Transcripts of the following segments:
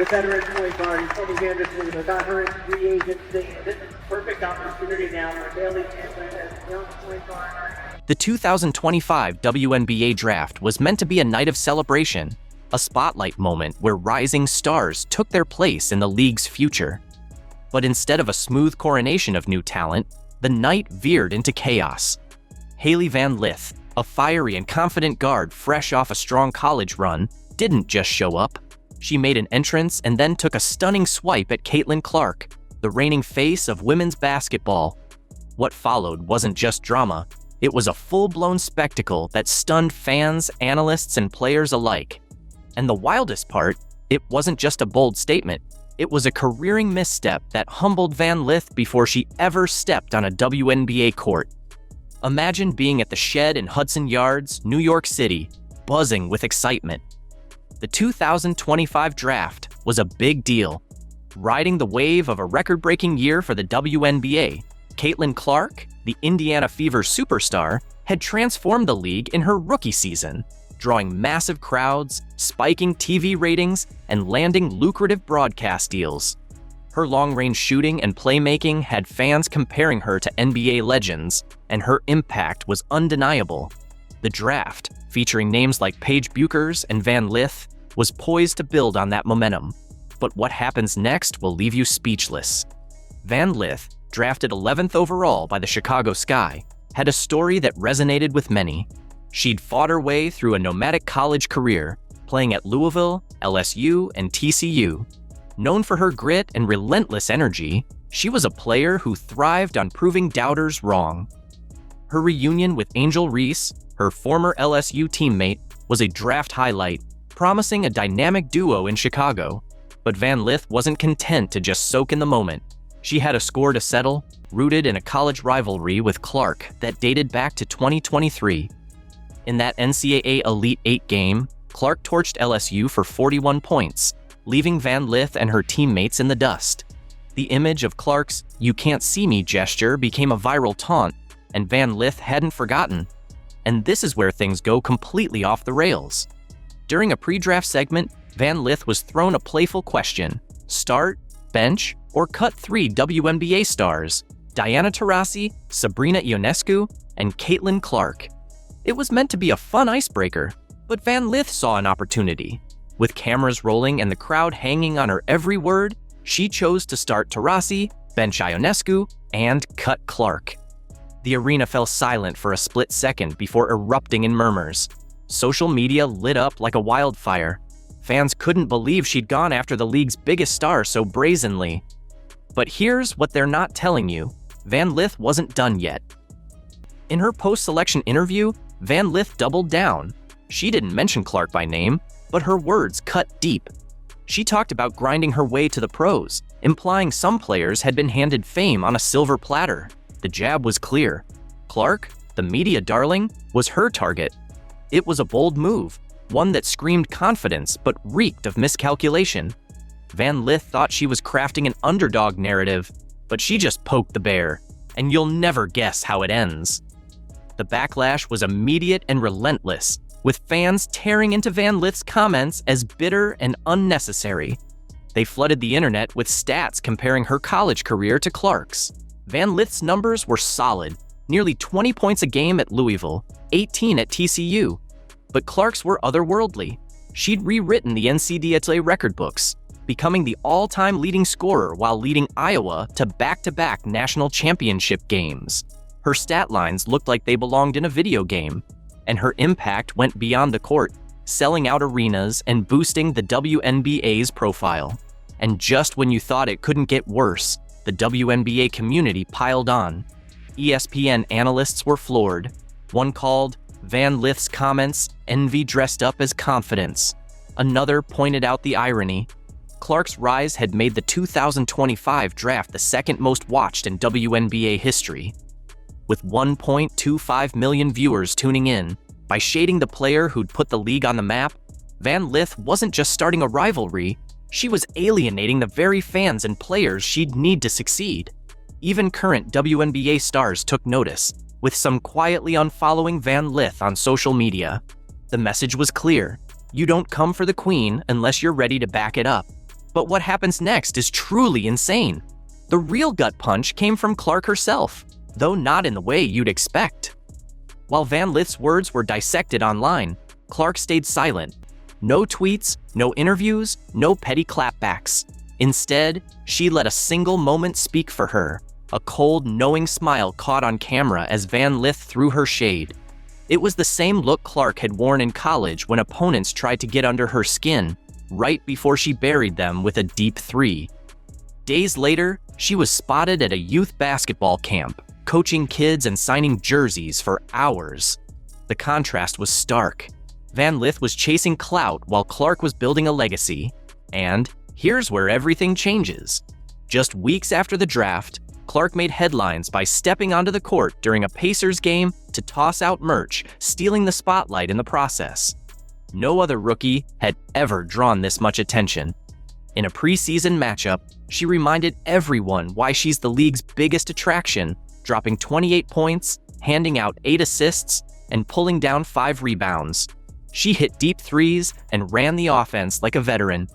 the veteran point guard. He's from Kansas City. Got her in free agency. This is a perfect opportunity now for Hailey as young point guard. The 2025 WNBA draft was meant to be a night of celebration, a spotlight moment where rising stars took their place in the league's future. But instead of a smooth coronation of new talent, the night veered into chaos. Hailey Van Lith, a fiery and confident guard fresh off a strong college run, didn't just show up. She made an entrance and then took a stunning swipe at Clark, the reigning face of women's basketball. What followed wasn't just drama, it was a full-blown spectacle that stunned fans, analysts, and players alike. And the wildest part, it wasn't just a bold statement, it was a careering misstep that humbled Van Lith before she ever stepped on a WNBA court. Imagine being at the Shed in Hudson Yards, New York City, buzzing with excitement. The 2025 draft was a big deal. Riding the wave of a record-breaking year for the WNBA, Clark, the Indiana Fever superstar, had transformed the league in her rookie season, drawing massive crowds, spiking TV ratings, and landing lucrative broadcast deals. Her long-range shooting and playmaking had fans comparing her to NBA legends, and her impact was undeniable. The draft, featuring names like Paige Buchers and Van Lith, was poised to build on that momentum. But what happens next will leave you speechless. Van Lith, drafted 11th overall by the Chicago Sky, had a story that resonated with many. She'd fought her way through a nomadic college career, playing at Louisville, LSU, and TCU. Known for her grit and relentless energy, she was a player who thrived on proving doubters wrong. Her reunion with Angel Reese, her former LSU teammate, was a draft highlight, promising a dynamic duo in Chicago. But Van Lith wasn't content to just soak in the moment. She had a score to settle, rooted in a college rivalry with Clark that dated back to 2023. In that NCAA Elite Eight game, Clark torched LSU for 41 points, leaving Van Lith and her teammates in the dust. The image of Clark's "you can't see me" gesture became a viral taunt, and Van Lith hadn't forgotten. And this is where things go completely off the rails. During a pre-draft segment, Van Lith was thrown a playful question: start, bench, or cut 3 WNBA stars, Diana Taurasi, Sabrina Ionescu, and Clark. It was meant to be a fun icebreaker, but Van Lith saw an opportunity. With cameras rolling and the crowd hanging on her every word, she chose to start Taurasi, bench Ionescu, and cut Clark. The arena fell silent for a split second before erupting in murmurs. Social media lit up like a wildfire. Fans couldn't believe she'd gone after the league's biggest star so brazenly. But here's what they're not telling you: Van Lith wasn't done yet. In her post-selection interview, Van Lith doubled down. She didn't mention Clark by name, but her words cut deep. She talked about grinding her way to the pros, implying some players had been handed fame on a silver platter. The jab was clear. Clark, the media darling, was her target. It was a bold move, one that screamed confidence but reeked of miscalculation. Van Lith thought she was crafting an underdog narrative, but she just poked the bear, and you'll never guess how it ends. The backlash was immediate and relentless, with fans tearing into Van Lith's comments as bitter and unnecessary. They flooded the internet with stats comparing her college career to Clark's. Van Lith's numbers were solid, nearly 20 points a game at Louisville, 18 at TCU. But Clark's were otherworldly. She'd rewritten the NCAA record books, becoming the all-time leading scorer while leading Iowa to back-to-back national championship games. Her stat lines looked like they belonged in a video game, and her impact went beyond the court, selling out arenas and boosting the WNBA's profile. And just when you thought it couldn't get worse, the WNBA community piled on. ESPN analysts were floored. One called Van Lith's comments envy dressed up as confidence. Another pointed out the irony. Clark's rise had made the 2025 draft the second most watched in WNBA history. With 1.25 million viewers tuning in, by shading the player who'd put the league on the map, Van Lith wasn't just starting a rivalry, she was alienating the very fans and players she'd need to succeed. Even current WNBA stars took notice, with some quietly unfollowing Van Lith on social media. The message was clear: you don't come for the queen unless you're ready to back it up. But what happens next is truly insane. The real gut punch came from Clark herself, though not in the way you'd expect. While Van Lith's words were dissected online, Clark stayed silent. No tweets, no interviews, no petty clapbacks. Instead, she let a single moment speak for her. A cold, knowing smile caught on camera as Van Lith threw her shade. It was the same look Clark had worn in college when opponents tried to get under her skin, right before she buried them with a deep three. Days later, she was spotted at a youth basketball camp, coaching kids and signing jerseys for hours. The contrast was stark. Van Lith was chasing clout while Clark was building a legacy. And here's where everything changes. Just weeks after the draft, Clark made headlines by stepping onto the court during a Pacers game to toss out merch, stealing the spotlight in the process. No other rookie had ever drawn this much attention. In a preseason matchup, she reminded everyone why she's the league's biggest attraction, dropping 28 points, handing out 8 assists, and pulling down 5 rebounds. She hit deep threes and ran the offense like a veteran.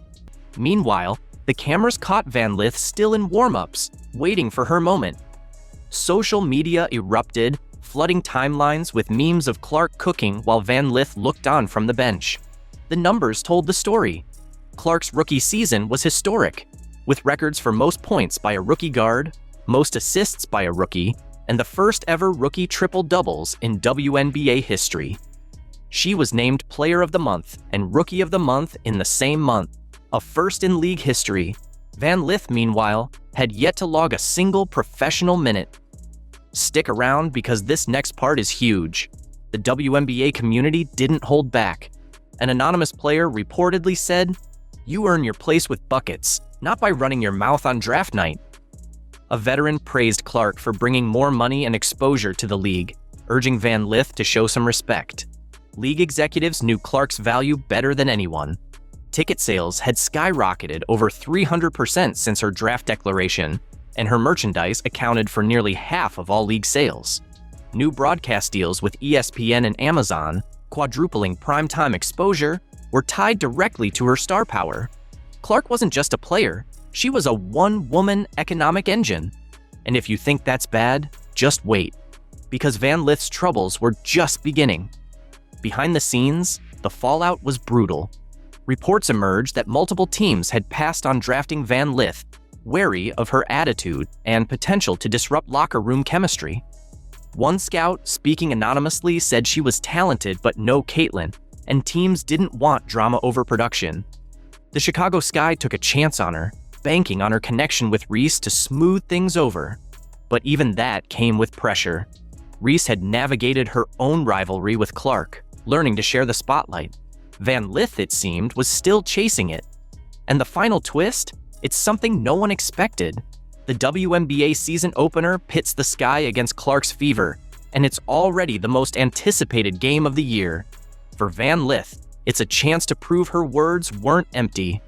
Meanwhile, the cameras caught Van Lith still in warm-ups, waiting for her moment. Social media erupted, flooding timelines with memes of Clark cooking while Van Lith looked on from the bench. The numbers told the story. Clark's rookie season was historic, with records for most points by a rookie guard, most assists by a rookie, and the first ever rookie triple-doubles in WNBA history. She was named Player of the Month and Rookie of the Month in the same month, a first in league history. Van Lith, meanwhile, had yet to log a single professional minute. Stick around because this next part is huge. The WNBA community didn't hold back. An anonymous player reportedly said, "You earn your place with buckets, not by running your mouth on draft night." A veteran praised Clark for bringing more money and exposure to the league, urging Van Lith to show some respect. League executives knew Clark's value better than anyone. Ticket sales had skyrocketed over 300% since her draft declaration, and her merchandise accounted for nearly half of all league sales. New broadcast deals with ESPN and Amazon, quadrupling primetime exposure, were tied directly to her star power. Clark wasn't just a player, she was a one-woman economic engine. And if you think that's bad, just wait, because Van Lith's troubles were just beginning. Behind the scenes, the fallout was brutal. Reports emerged that multiple teams had passed on drafting Van Lith, wary of her attitude and potential to disrupt locker room chemistry. One scout, speaking anonymously, said she was talented but no Caitlyn, and teams didn't want drama over production. The Chicago Sky took a chance on her, banking on her connection with Reese to smooth things over. But even that came with pressure. Reese had navigated her own rivalry with Clark, learning to share the spotlight. Van Lith, it seemed, was still chasing it. And the final twist? It's something no one expected. The WNBA season opener pits the Sky against Clark's Fever, and it's already the most anticipated game of the year. For Van Lith, it's a chance to prove her words weren't empty.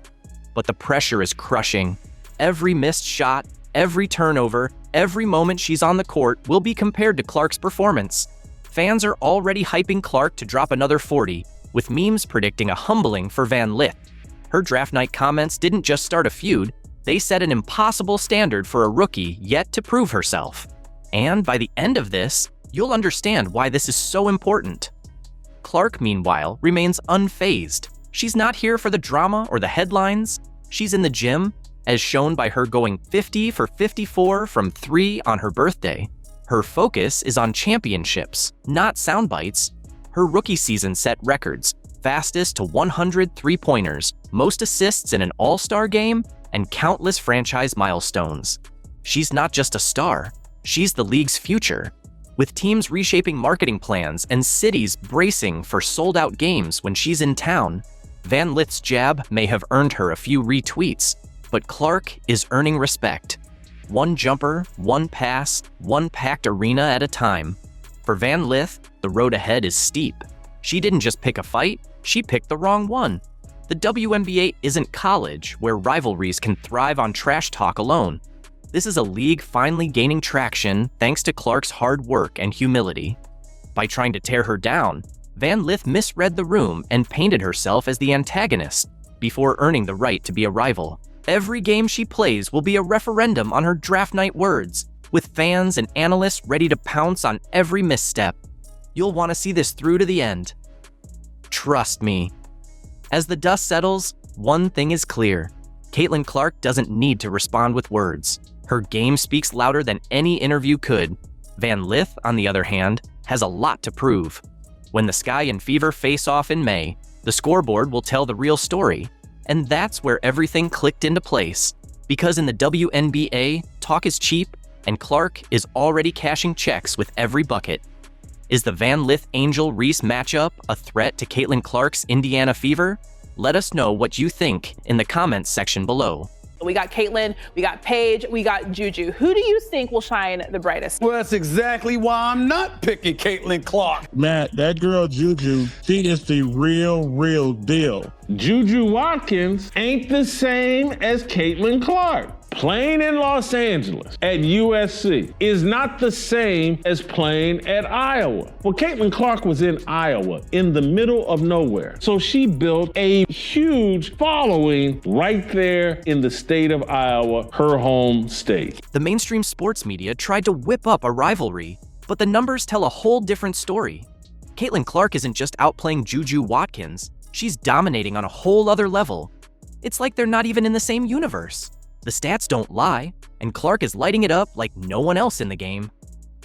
But the pressure is crushing. Every missed shot, every turnover, every moment she's on the court will be compared to Clark's performance. Fans are already hyping Clark to drop another 40, with memes predicting a humbling for Van Lith. Her draft night comments didn't just start a feud, they set an impossible standard for a rookie yet to prove herself. And by the end of this, you'll understand why this is so important. Clark, meanwhile, remains unfazed. She's not here for the drama or the headlines. She's in the gym, as shown by her going 50 for 54 from 3 on her birthday. Her focus is on championships, not sound bites. Her rookie season set records, fastest to 100 three-pointers, most assists in an all-star game, and countless franchise milestones. She's not just a star, she's the league's future. With teams reshaping marketing plans and cities bracing for sold-out games when she's in town, Van Lith's jab may have earned her a few retweets, but Clark is earning respect. One jumper, one pass, one packed arena at a time. For Van Lith, the road ahead is steep. She didn't just pick a fight, she picked the wrong one. The WNBA isn't college, where rivalries can thrive on trash talk alone. This is a league finally gaining traction thanks to Clark's hard work and humility. By trying to tear her down, Van Lith misread the room and painted herself as the antagonist, before earning the right to be a rival. Every game she plays will be a referendum on her draft night words, with fans and analysts ready to pounce on every misstep. You'll want to see this through to the end. Trust me. As the dust settles, one thing is clear. Caitlin Clark doesn't need to respond with words. Her game speaks louder than any interview could. Van Lith, on the other hand, has a lot to prove. When the Sky and Fever face off in May, the scoreboard will tell the real story. And that's where everything clicked into place. Because in the WNBA, talk is cheap, and Clark is already cashing checks with every bucket. Is the Van Lith Angel Reese matchup a threat to Caitlin Clark's Indiana Fever? Let us know what you think in the comments section below. We got Caitlin, we got Paige, we got Juju. Who do you think will shine the brightest? Well, that's exactly why I'm not picking Caitlin Clark. Matt, that girl Juju, she is the real deal. Juju Watkins ain't the same as Caitlin Clark. Playing in Los Angeles at USC is not the same as playing at Iowa. Well, Caitlin Clark was in Iowa, in the middle of nowhere. So she built a huge following right there in the state of Iowa, her home state. The mainstream sports media tried to whip up a rivalry, but the numbers tell a whole different story. Caitlin Clark isn't just outplaying Juju Watkins, she's dominating on a whole other level. It's like they're not even in the same universe. The stats don't lie, and Clark is lighting it up like no one else in the game.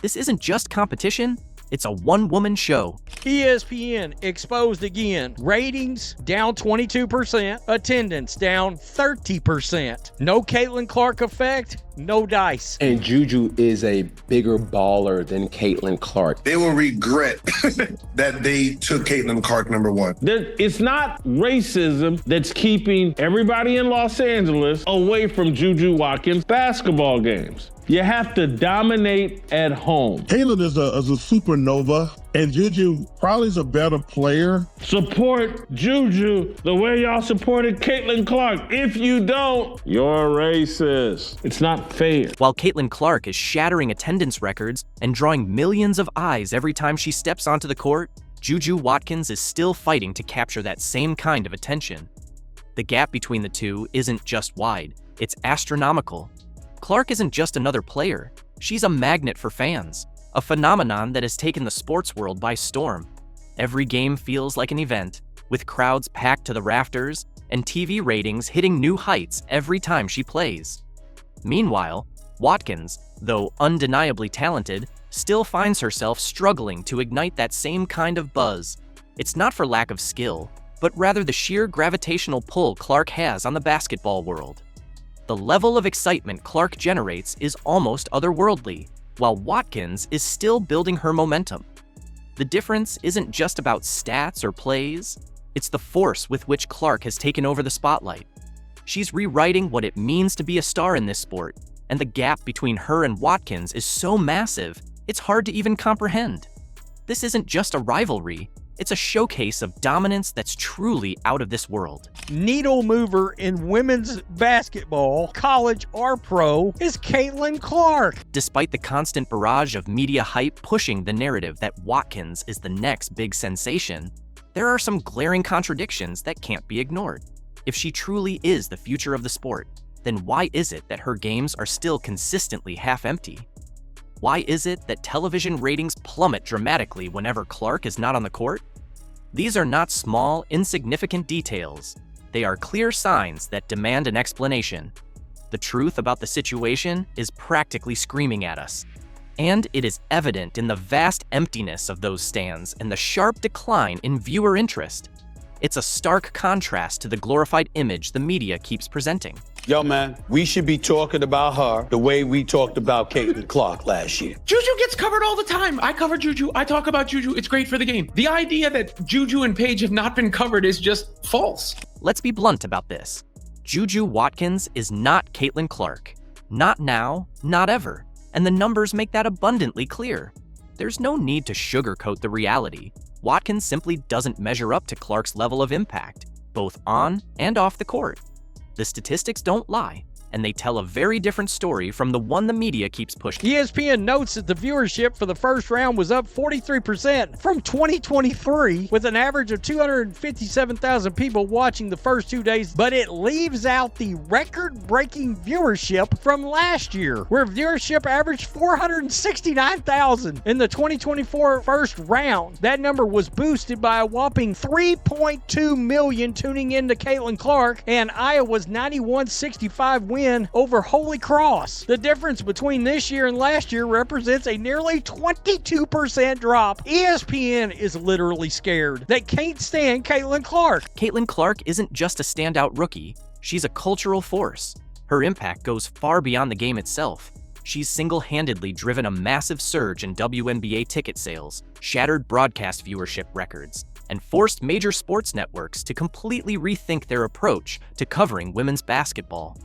This isn't just competition, it's a one-woman show. ESPN exposed again. Ratings down 22%, attendance down 30%. No Caitlin Clark effect, no dice. And Juju is a bigger baller than Caitlin Clark. They will regret that they took Caitlin Clark #1. It's not racism that's keeping everybody in Los Angeles away from Juju Watkins basketball games. You have to dominate at home. Caitlin is a supernova, and Juju probably is a better player. Support Juju the way y'all supported Caitlin Clark. If you don't, you're racist. It's not fair. While Caitlin Clark is shattering attendance records and drawing millions of eyes every time she steps onto the court, Juju Watkins is still fighting to capture that same kind of attention. The gap between the two isn't just wide, it's astronomical. Clark isn't just another player, she's a magnet for fans, a phenomenon that has taken the sports world by storm. Every game feels like an event, with crowds packed to the rafters and TV ratings hitting new heights every time she plays. Meanwhile, Watkins, though undeniably talented, still finds herself struggling to ignite that same kind of buzz. It's not for lack of skill, but rather the sheer gravitational pull Clark has on the basketball world. The level of excitement Clark generates is almost otherworldly, while Watkins is still building her momentum. The difference isn't just about stats or plays, it's the force with which Clark has taken over the spotlight. She's rewriting what it means to be a star in this sport, and the gap between her and Watkins is so massive, it's hard to even comprehend. This isn't just a rivalry, it's a showcase of dominance that's truly out of this world. Needle mover in women's basketball, college or pro, is Caitlin Clark. Despite the constant barrage of media hype pushing the narrative that Watkins is the next big sensation, there are some glaring contradictions that can't be ignored. If she truly is the future of the sport, then why is it that her games are still consistently half empty? Why is it that television ratings plummet dramatically whenever Clark is not on the court? These are not small, insignificant details. They are clear signs that demand an explanation. The truth about the situation is practically screaming at us. And it is evident in the vast emptiness of those stands and the sharp decline in viewer interest. It's a stark contrast to the glorified image the media keeps presenting. Yo, man, we should be talking about her the way we talked about Caitlin Clark last year. Juju gets covered all the time. I cover Juju. I talk about Juju. It's great for the game. The idea that Juju and Paige have not been covered is just false. Let's be blunt about this. Juju Watkins is not Caitlin Clark. Not now, not ever. And the numbers make that abundantly clear. There's no need to sugarcoat the reality. Watkins simply doesn't measure up to Clark's level of impact, both on and off the court. The statistics don't lie, and they tell a very different story from the one the media keeps pushing. ESPN notes that the viewership for the first round was up 43% from 2023, with an average of 257,000 people watching the first 2 days, but it leaves out the record-breaking viewership from last year, where viewership averaged 469,000 in the 2024 first round. That number was boosted by a whopping 3.2 million tuning in to Caitlin Clark and Iowa's 91-65 win over Holy Cross. The difference between this year and last year represents a nearly 22% drop. ESPN is literally scared. They can't stand Caitlin Clark. Caitlin Clark isn't just a standout rookie, she's a cultural force. Her impact goes far beyond the game itself. She's single-handedly driven a massive surge in WNBA ticket sales, shattered broadcast viewership records, and forced major sports networks to completely rethink their approach to covering women's basketball.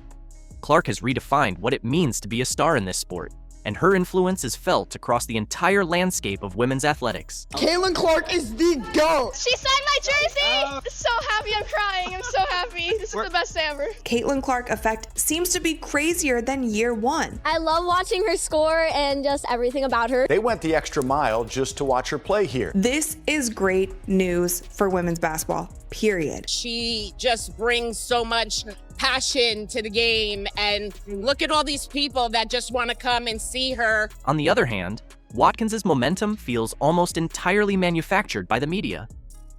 Clark has redefined what it means to be a star in this sport, and her influence is felt across the entire landscape of women's athletics. Caitlin Clark is the GOAT! She signed my jersey! So happy, I'm crying. I'm so happy. This is the best day ever. Caitlin Clark effect seems to be crazier than year one. I love watching her score and just everything about her. They went the extra mile just to watch her play here. This is great news for women's basketball, period. She just brings so much passion to the game, and look at all these people that just want to come and see her. On the other hand, Watkins' momentum feels almost entirely manufactured by the media.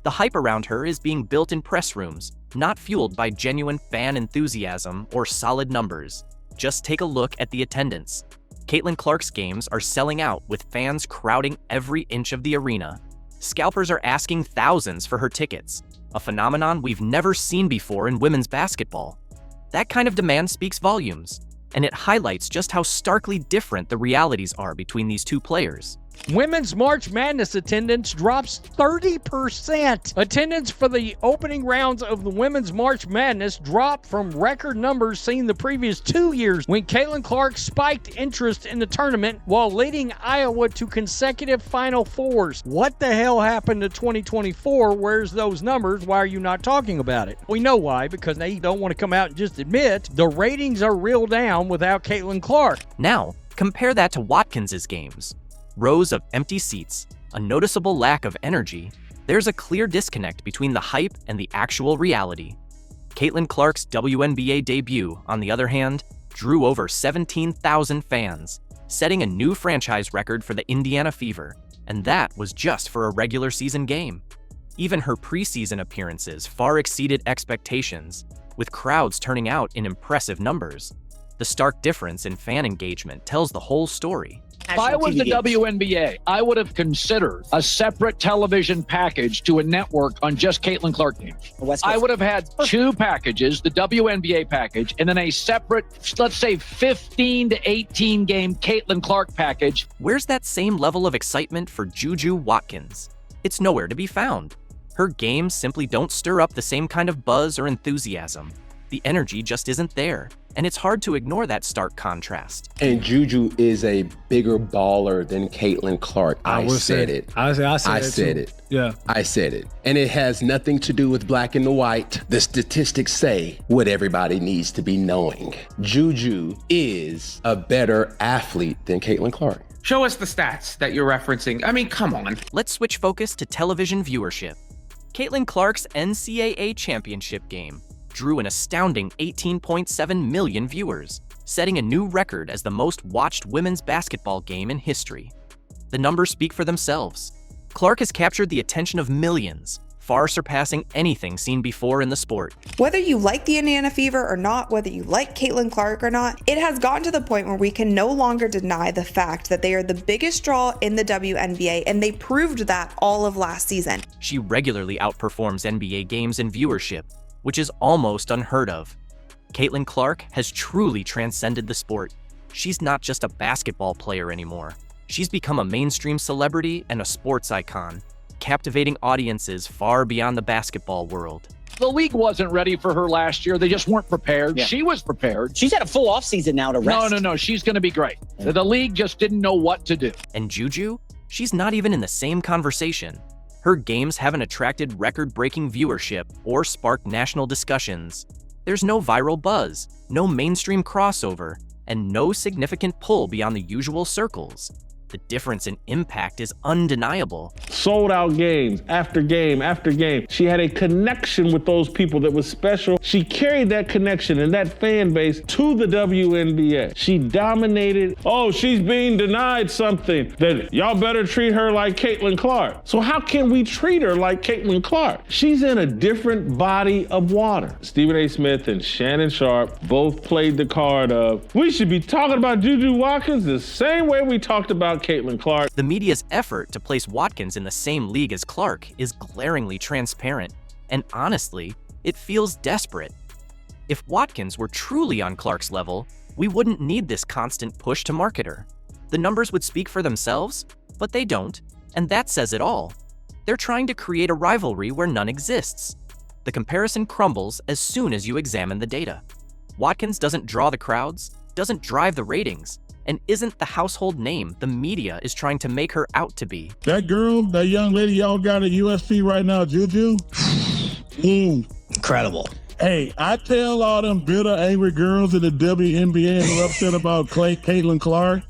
The hype around her is being built in press rooms, not fueled by genuine fan enthusiasm or solid numbers. Just take a look at the attendance. Caitlin Clark's games are selling out, with fans crowding every inch of the arena. Scalpers are asking thousands for her tickets, a phenomenon we've never seen before in women's basketball. That kind of demand speaks volumes, and it highlights just how starkly different the realities are between these two players. Women's March Madness attendance drops 30%. Attendance for the opening rounds of the Women's March Madness dropped from record numbers seen the previous 2 years, when Caitlin Clark spiked interest in the tournament while leading Iowa to consecutive Final Fours. What the hell happened to 2024? Where's those numbers? Why are you not talking about it? We know why, because they don't want to come out and just admit the ratings are real down without Caitlin Clark. Now, compare that to Watkins' games. Rows of empty seats, a noticeable lack of energy. There's a clear disconnect between the hype and the actual reality. Caitlin Clark's WNBA debut, on the other hand, drew over 17,000 fans, setting a new franchise record for the Indiana Fever, and that was just for a regular season game. Even her preseason appearances far exceeded expectations, with crowds turning out in impressive numbers. The stark difference in fan engagement tells the whole story. If I was the WNBA, I would have considered a separate television package to a network on just Caitlin Clark games. I would have had two packages, the WNBA package, and then a separate, let's say, 15 to 18 game Caitlin Clark package. Where's that same level of excitement for Juju Watkins? It's nowhere to be found. Her games simply don't stir up the same kind of buzz or enthusiasm. The energy just isn't there, and it's hard to ignore that stark contrast. And Juju is a bigger baller than Caitlin Clark. I said it. I said it. Yeah. I said it. And it has nothing to do with black and the white. The statistics say what everybody needs to be knowing. Juju is a better athlete than Caitlin Clark. Show us the stats that you're referencing. I mean, come on. Let's switch focus to television viewership. Caitlin Clark's NCAA championship game drew an astounding 18.7 million viewers, setting a new record as the most watched women's basketball game in history. The numbers speak for themselves. Clark has captured the attention of millions, far surpassing anything seen before in the sport. Whether you like the Indiana Fever or not, whether you like Caitlin Clark or not, it has gotten to the point where we can no longer deny the fact that they are the biggest draw in the WNBA, and they proved that all of last season. She regularly outperforms NBA games in viewership, which is almost unheard of. Caitlin Clark has truly transcended the sport. She's not just a basketball player anymore. She's become a mainstream celebrity and a sports icon, captivating audiences far beyond the basketball world. The league wasn't ready for her last year. They just weren't prepared. Yeah. She was prepared. She's had a full offseason now to rest. No. She's going to be great. Yeah. The league just didn't know what to do. And Juju? She's not even in the same conversation. Her games haven't attracted record-breaking viewership or sparked national discussions. There's no viral buzz, no mainstream crossover, and no significant pull beyond the usual circles. The difference in impact is undeniable. Sold out games after game after game. She had a connection with those people that was special. She carried that connection and that fan base to the WNBA. She dominated. Oh, she's being denied something. That y'all better treat her like Caitlin Clark. So how can we treat her like Caitlin Clark? She's in a different body of water. Stephen A. Smith and Shannon Sharp both played the card of, we should be talking about Juju Watkins the same way we talked about Caitlin Clark. The media's effort to place Watkins in the same league as Clark is glaringly transparent, and honestly, it feels desperate. If Watkins were truly on Clark's level, we wouldn't need this constant push to market her. The numbers would speak for themselves, but they don't, and that says it all. They're trying to create a rivalry where none exists. The comparison crumbles as soon as you examine the data. Watkins doesn't draw the crowds, doesn't drive the ratings, and isn't the household name the media is trying to make her out to be. That girl, that young lady y'all got at USC right now, Juju. Incredible. Hey, I tell all them bitter, angry girls in the WNBA who are upset about Caitlin Clark,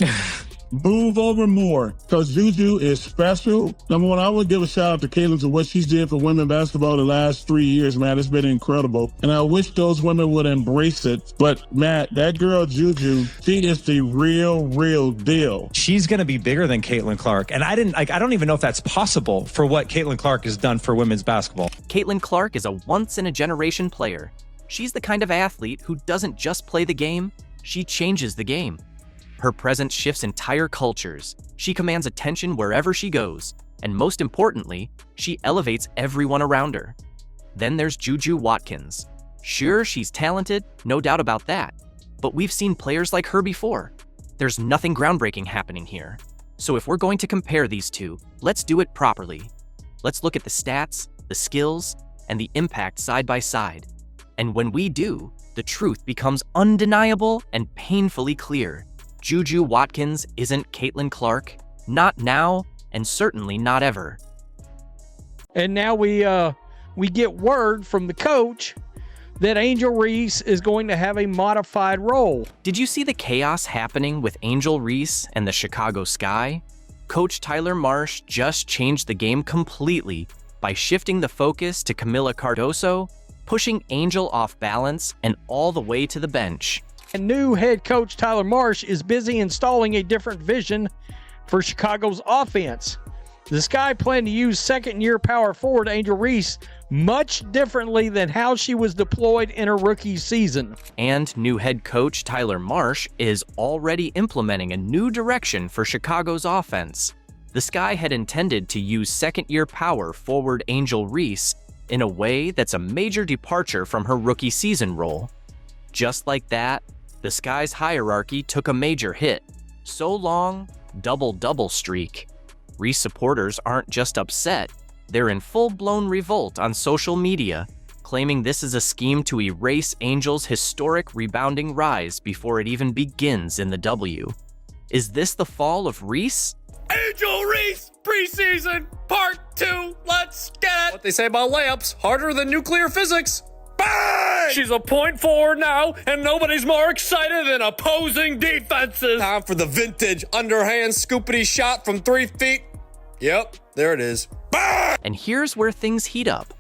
move over more, because Juju is special. Number one, I would give a shout out to Caitlin for what she's did for women basketball the last 3 years, man. It's been incredible. And I wish those women would embrace it. But, Matt, that girl, Juju, she is the real deal. She's going to be bigger than Caitlin Clark. And I don't even know if that's possible for what Caitlin Clark has done for women's basketball. Caitlin Clark is a once-in-a-generation player. She's the kind of athlete who doesn't just play the game, she changes the game. Her presence shifts entire cultures. She commands attention wherever she goes. And most importantly, she elevates everyone around her. Then there's Juju Watkins. Sure, she's talented, no doubt about that. But we've seen players like her before. There's nothing groundbreaking happening here. So if we're going to compare these two, let's do it properly. Let's look at the stats, the skills, and the impact side by side. And when we do, the truth becomes undeniable and painfully clear. Juju Watkins isn't Caitlin Clark, not now, and certainly not ever. And now we get word from the coach that Angel Reese is going to have a modified role. Did you see the chaos happening with Angel Reese and the Chicago Sky? Coach Tyler Marsh just changed the game completely by shifting the focus to Camila Cardoso, pushing Angel off balance and all the way to the bench. And new head coach Tyler Marsh is busy installing a different vision for Chicago's offense. The Sky plan to use second-year power forward Angel Reese much differently than how she was deployed in her rookie season. And new head coach Tyler Marsh is already implementing a new direction for Chicago's offense. The Sky had intended to use second-year power forward Angel Reese in a way that's a major departure from her rookie season role. Just like that, the Sky's hierarchy took a major hit. So long, double-double streak. Reese supporters aren't just upset, they're in full-blown revolt on social media, claiming this is a scheme to erase Angel's historic rebounding rise before it even begins in the W. Is this the fall of Reese? Angel Reese, preseason, part 2, let's get it! What they say about layups, harder than nuclear physics. Bang! She's a point forward now, and nobody's more excited than opposing defenses. Time for the vintage underhand scoopity shot from 3 feet. Yep, there it is. Bang! And here's where things heat up.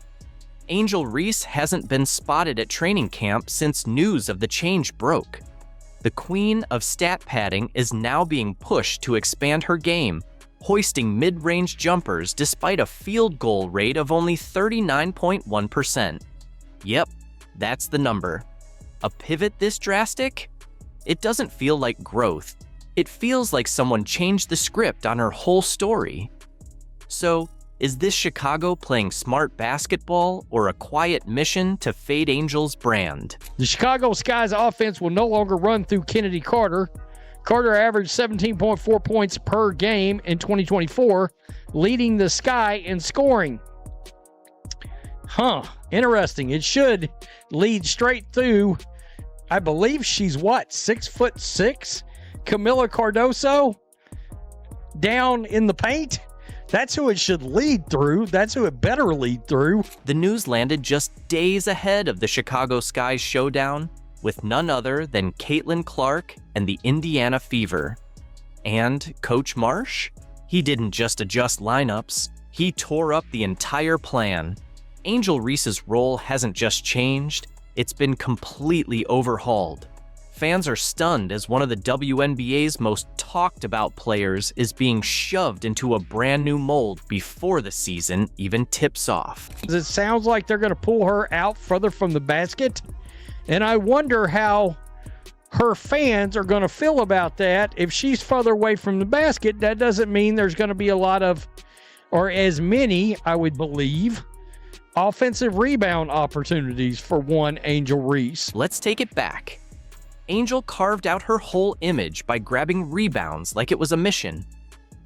Angel Reese hasn't been spotted at training camp since news of the change broke. The queen of stat padding is now being pushed to expand her game, hoisting mid-range jumpers despite a field goal rate of only 39.1%. Yep, that's the number. A pivot this drastic? It doesn't feel like growth. It feels like someone changed the script on her whole story. So, is this Chicago playing smart basketball or a quiet mission to fade Angel's brand? The Chicago Sky's offense will no longer run through Kennedy Carter. Carter averaged 17.4 points per game in 2024, leading the Sky in scoring. Interesting. It should lead straight through, I believe she's 6'6"? Camila Cardoso down in the paint That's who it should lead through. That's who it better lead through. The news landed just days ahead of the Chicago Sky's showdown with none other than Caitlin Clark and the Indiana Fever. And Coach Marsh? He didn't just adjust lineups, he tore up the entire plan. Angel Reese's role hasn't just changed, it's been completely overhauled. Fans are stunned as one of the WNBA's most talked about players is being shoved into a brand new mold before the season even tips off. It sounds like they're going to pull her out further from the basket, and I wonder how her fans are going to feel about that. If she's further away from the basket, that doesn't mean there's going to be a lot of, or as many, I would believe, offensive rebound opportunities for one Angel Reese. Let's take it back. Angel carved out her whole image by grabbing rebounds like it was a mission.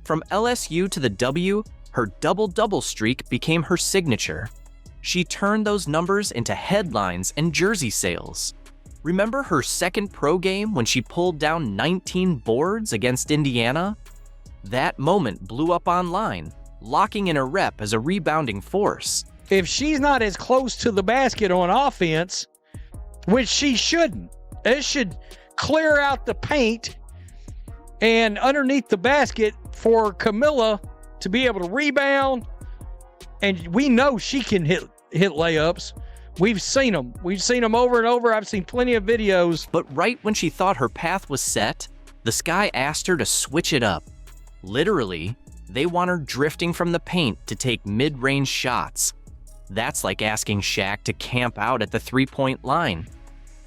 From LSU to the W, her double-double streak became her signature. She turned those numbers into headlines and jersey sales. Remember her second pro game when she pulled down 19 boards against Indiana? That moment blew up online, locking in a rep as a rebounding force. If she's not as close to the basket on offense, which she shouldn't, it should clear out the paint and underneath the basket for Camilla to be able to rebound. And we know she can hit layups. We've seen them. We've seen them over and over. I've seen plenty of videos. But right when she thought her path was set, the Sky asked her to switch it up. Literally, they want her drifting from the paint to take mid-range shots. That's like asking Shaq to camp out at the three-point line.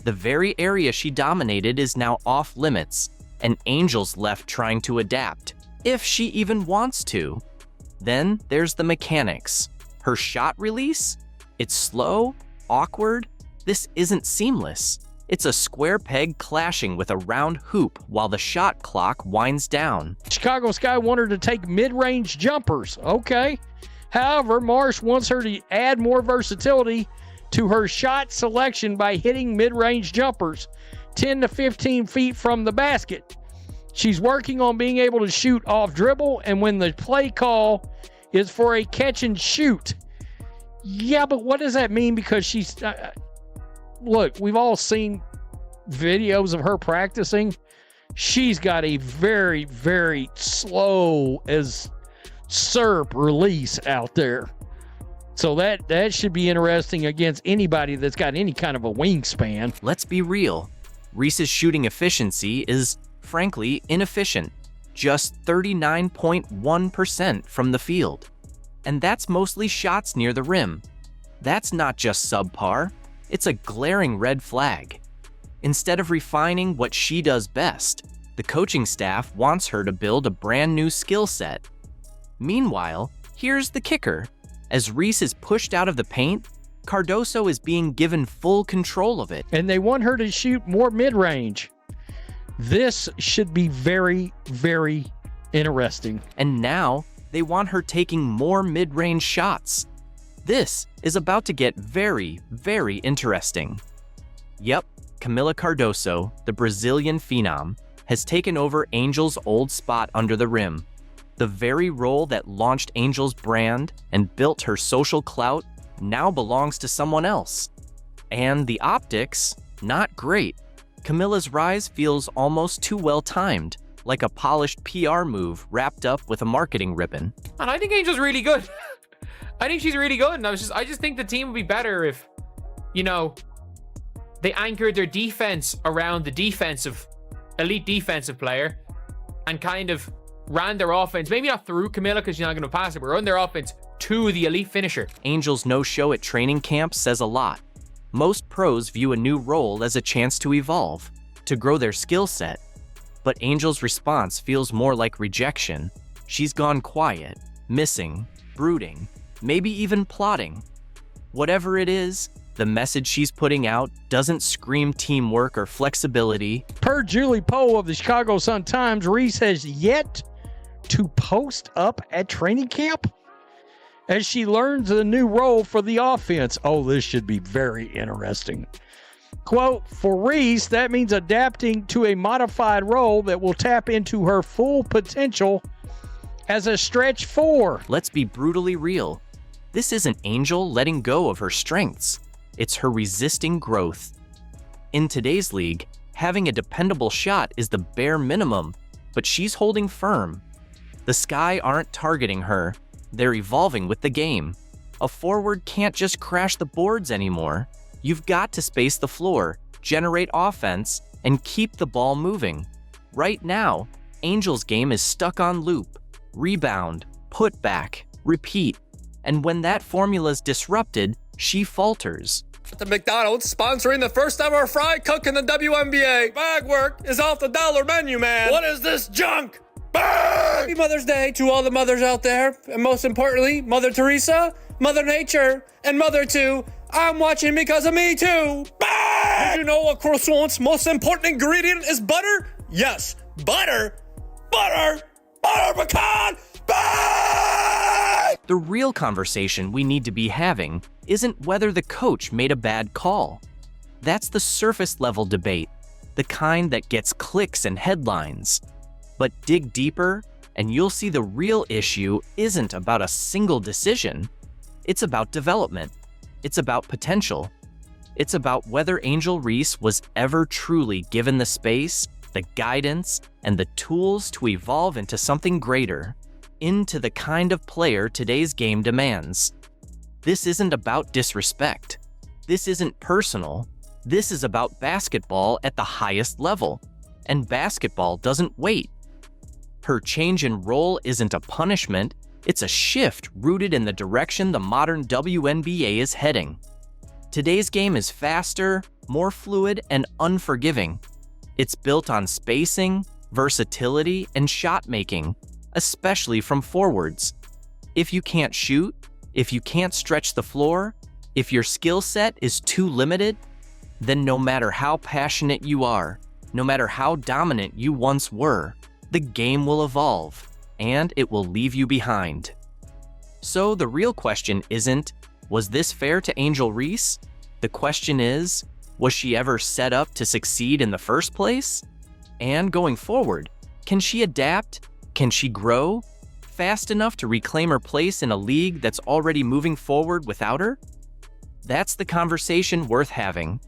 The very area she dominated is now off limits, and Angel's left trying to adapt, if she even wants to. Then there's the mechanics. Her shot release? It's slow, awkward. This isn't seamless. It's a square peg clashing with a round hoop while the shot clock winds down. Chicago Sky want her to take mid-range jumpers. Okay. However, Marsh wants her to add more versatility to her shot selection by hitting mid-range jumpers 10 to 15 feet from the basket. She's working on being able to shoot off dribble, and when the play call is for a catch and shoot. Yeah, but what does that mean? Because she's... look, we've all seen videos of her practicing. She's got a very, very slow as SERP release out there. So that should be interesting against anybody that's got any kind of a wingspan. Let's be real. Reese's shooting efficiency is, frankly, inefficient. Just 39.1% from the field. And that's mostly shots near the rim. That's not just subpar. It's a glaring red flag. Instead of refining what she does best, the coaching staff wants her to build a brand new skill set. Meanwhile, here's the kicker. As Reese is pushed out of the paint, Cardoso is being given full control of it. And they want her to shoot more mid-range. This should be very, very interesting. And now, they want her taking more mid-range shots. This is about to get very, very interesting. Yep, Camila Cardoso, the Brazilian phenom, has taken over Angel's old spot under the rim. The very role that launched Angel's brand and built her social clout now belongs to someone else. And the optics, not great. Camilla's rise feels almost too well timed, like a polished PR move wrapped up with a marketing ribbon. And I think Angel's really good. I think she's really good. And I just think the team would be better if, you know, they anchored their defense around the elite defensive player and kind of ran their offense, maybe not through Camilla because she's not going to pass it, but run their offense to the elite finisher. Angel's no-show at training camp says a lot. Most pros view a new role as a chance to evolve, to grow their skill set. But Angel's response feels more like rejection. She's gone quiet, missing, brooding, maybe even plotting. Whatever it is, the message she's putting out doesn't scream teamwork or flexibility. Per Julie Poe of the Chicago Sun-Times, Reese has yet to post up at training camp as she learns the new role for the offense. Oh, this should be very interesting. Quote, for Reese, that means adapting to a modified role that will tap into her full potential as a stretch 4. Let's be brutally real. This isn't Angel letting go of her strengths. It's her resisting growth. In today's league, having a dependable shot is the bare minimum, but she's holding firm. The Sky aren't targeting her. They're evolving with the game. A forward can't just crash the boards anymore. You've got to space the floor, generate offense, and keep the ball moving. Right now, Angel's game is stuck on loop. Rebound, put back, repeat. And when that formula's disrupted, she falters. At the McDonald's, sponsoring the first ever fry cook in the WNBA. Bag work is off the dollar menu, man. What is this junk? Happy Mother's Day to all the mothers out there. And most importantly, Mother Teresa, Mother Nature, and Mother 2. I'm watching because of me too. Did you know a croissant's most important ingredient is butter? Yes, butter. Butter. Butter pecan. The real conversation we need to be having isn't whether the coach made a bad call. That's the surface level debate, the kind that gets clicks and headlines. But dig deeper, and you'll see the real issue isn't about a single decision. It's about development. It's about potential. It's about whether Angel Reese was ever truly given the space, the guidance, and the tools to evolve into something greater, into the kind of player today's game demands. This isn't about disrespect. This isn't personal. This is about basketball at the highest level, and basketball doesn't wait. Her change in role isn't a punishment, it's a shift rooted in the direction the modern WNBA is heading. Today's game is faster, more fluid, and unforgiving. It's built on spacing, versatility, and shot making, especially from forwards. If you can't shoot, if you can't stretch the floor, if your skill set is too limited, then no matter how passionate you are, no matter how dominant you once were, the game will evolve, and it will leave you behind. So the real question isn't, was this fair to Angel Reese? The question is, was she ever set up to succeed in the first place? And going forward, can she adapt? Can she grow fast enough to reclaim her place in a league that's already moving forward without her? That's the conversation worth having.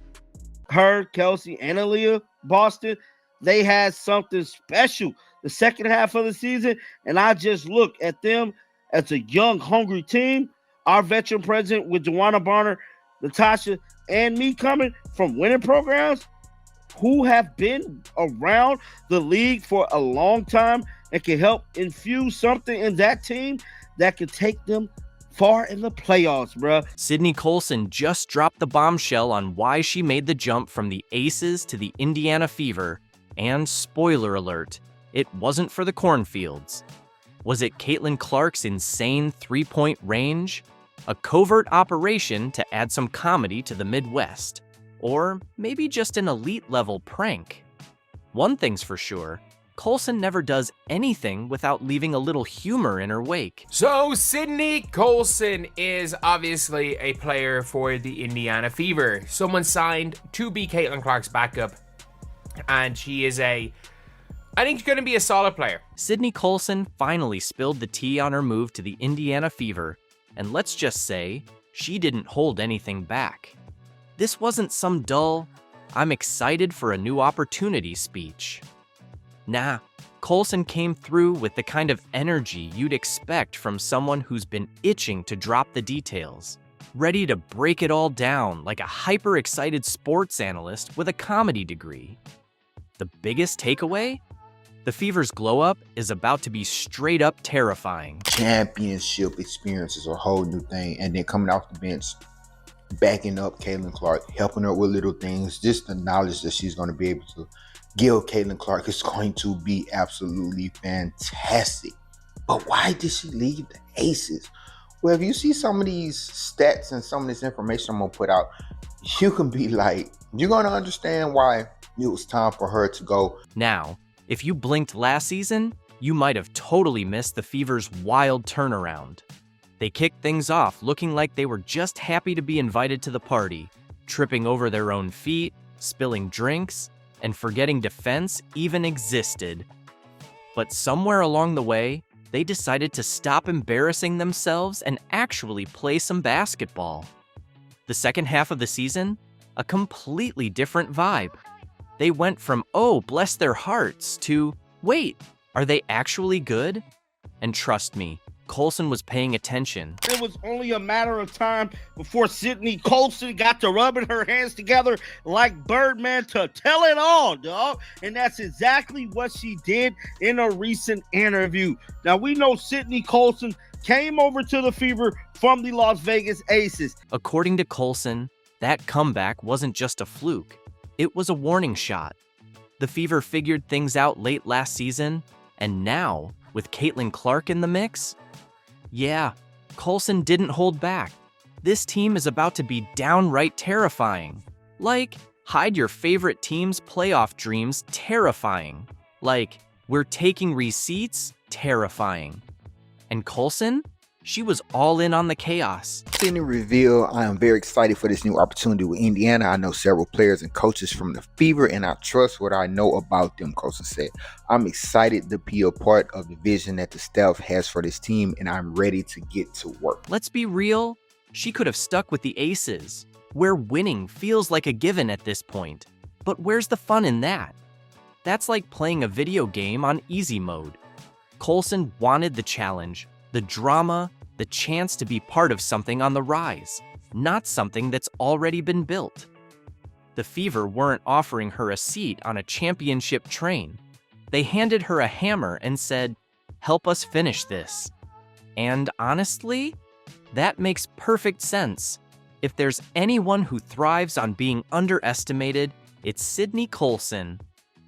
Her, Kelsey, and Aaliyah, Boston, they had something special the second half of the season, and I just look at them as a young, hungry team. Our veteran president with Joanna Barner, Natasha, and me coming from winning programs who have been around the league for a long time and can help infuse something in that team that can take them far in the playoffs, bruh. Sydney Colson just dropped the bombshell on why she made the jump from the Aces to the Indiana Fever, and spoiler alert, it wasn't for the cornfields. Was it Caitlin Clark's insane three-point range? A covert operation to add some comedy to the Midwest? Or maybe just an elite-level prank? One thing's for sure, Colson never does anything without leaving a little humor in her wake. So Sydney Colson is obviously a player for the Indiana Fever. Someone signed to be Caitlin Clark's backup, and she is I think she's going to be a solid player. Sydney Colson finally spilled the tea on her move to the Indiana Fever, and let's just say, she didn't hold anything back. This wasn't some dull, "I'm excited for a new opportunity" speech. Nah, Colson came through with the kind of energy you'd expect from someone who's been itching to drop the details, ready to break it all down like a hyper-excited sports analyst with a comedy degree. The biggest takeaway? The Fever's glow-up is about to be straight-up terrifying. Championship experience is a whole new thing, and then coming off the bench, backing up Caitlin Clark, helping her with little things, just the knowledge that she's going to be able to give Caitlin Clark is going to be absolutely fantastic. But why did she leave the Aces? Well, if you see some of these stats and some of this information I'm going to put out, you can be like, you're going to understand why it was time for her to go. Now, if you blinked last season, you might have totally missed the Fever's wild turnaround. They kicked things off looking like they were just happy to be invited to the party, tripping over their own feet, spilling drinks, and forgetting defense even existed. But somewhere along the way, they decided to stop embarrassing themselves and actually play some basketball. The second half of the season, a completely different vibe. They went from, oh, bless their hearts, to, wait, are they actually good? And trust me, Colson was paying attention. It was only a matter of time before Sydney Colson got to rubbing her hands together like Birdman to tell it all, dog. And that's exactly what she did in a recent interview. Now, we know Sydney Colson came over to the Fever from the Las Vegas Aces. According to Colson, that comeback wasn't just a fluke. It was a warning shot. The Fever figured things out late last season, and now, with Caitlin Clark in the mix, yeah, Colson didn't hold back. This team is about to be downright terrifying. Like, hide your favorite team's playoff dreams terrifying. Like, we're taking receipts terrifying. And Colson? She was all in on the chaos. Sydney reveal, I am very excited for this new opportunity with Indiana. I know several players and coaches from the Fever, and I trust what I know about them, Colson said. I'm excited to be a part of the vision that the staff has for this team, and I'm ready to get to work. Let's be real, she could have stuck with the Aces, where winning feels like a given at this point. But where's the fun in that? That's like playing a video game on easy mode. Colson wanted the challenge, the drama, the chance to be part of something on the rise, not something that's already been built. The Fever weren't offering her a seat on a championship train. They handed her a hammer and said, help us finish this. And honestly, that makes perfect sense. If there's anyone who thrives on being underestimated, it's Sydney Colson.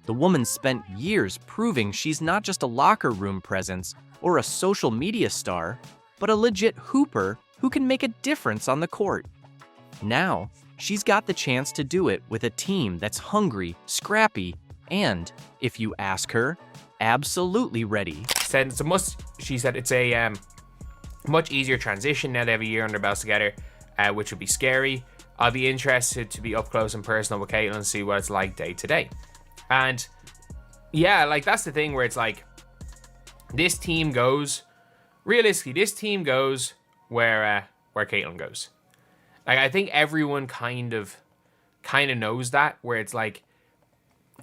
The woman spent years proving she's not just a locker room presence or a social media star, but a legit hooper who can make a difference on the court. Now, she's got the chance to do it with a team that's hungry, scrappy, and, if you ask her, absolutely ready. She said it's a much easier transition now they have a year under their belts together, which would be scary. I'll be interested to be up close and personal with Caitlin and see what it's like day to day. And yeah, like that's the thing where it's like, this team goes, realistically, this team goes where Caitlin goes. Like, I think everyone kind of knows that, where it's like,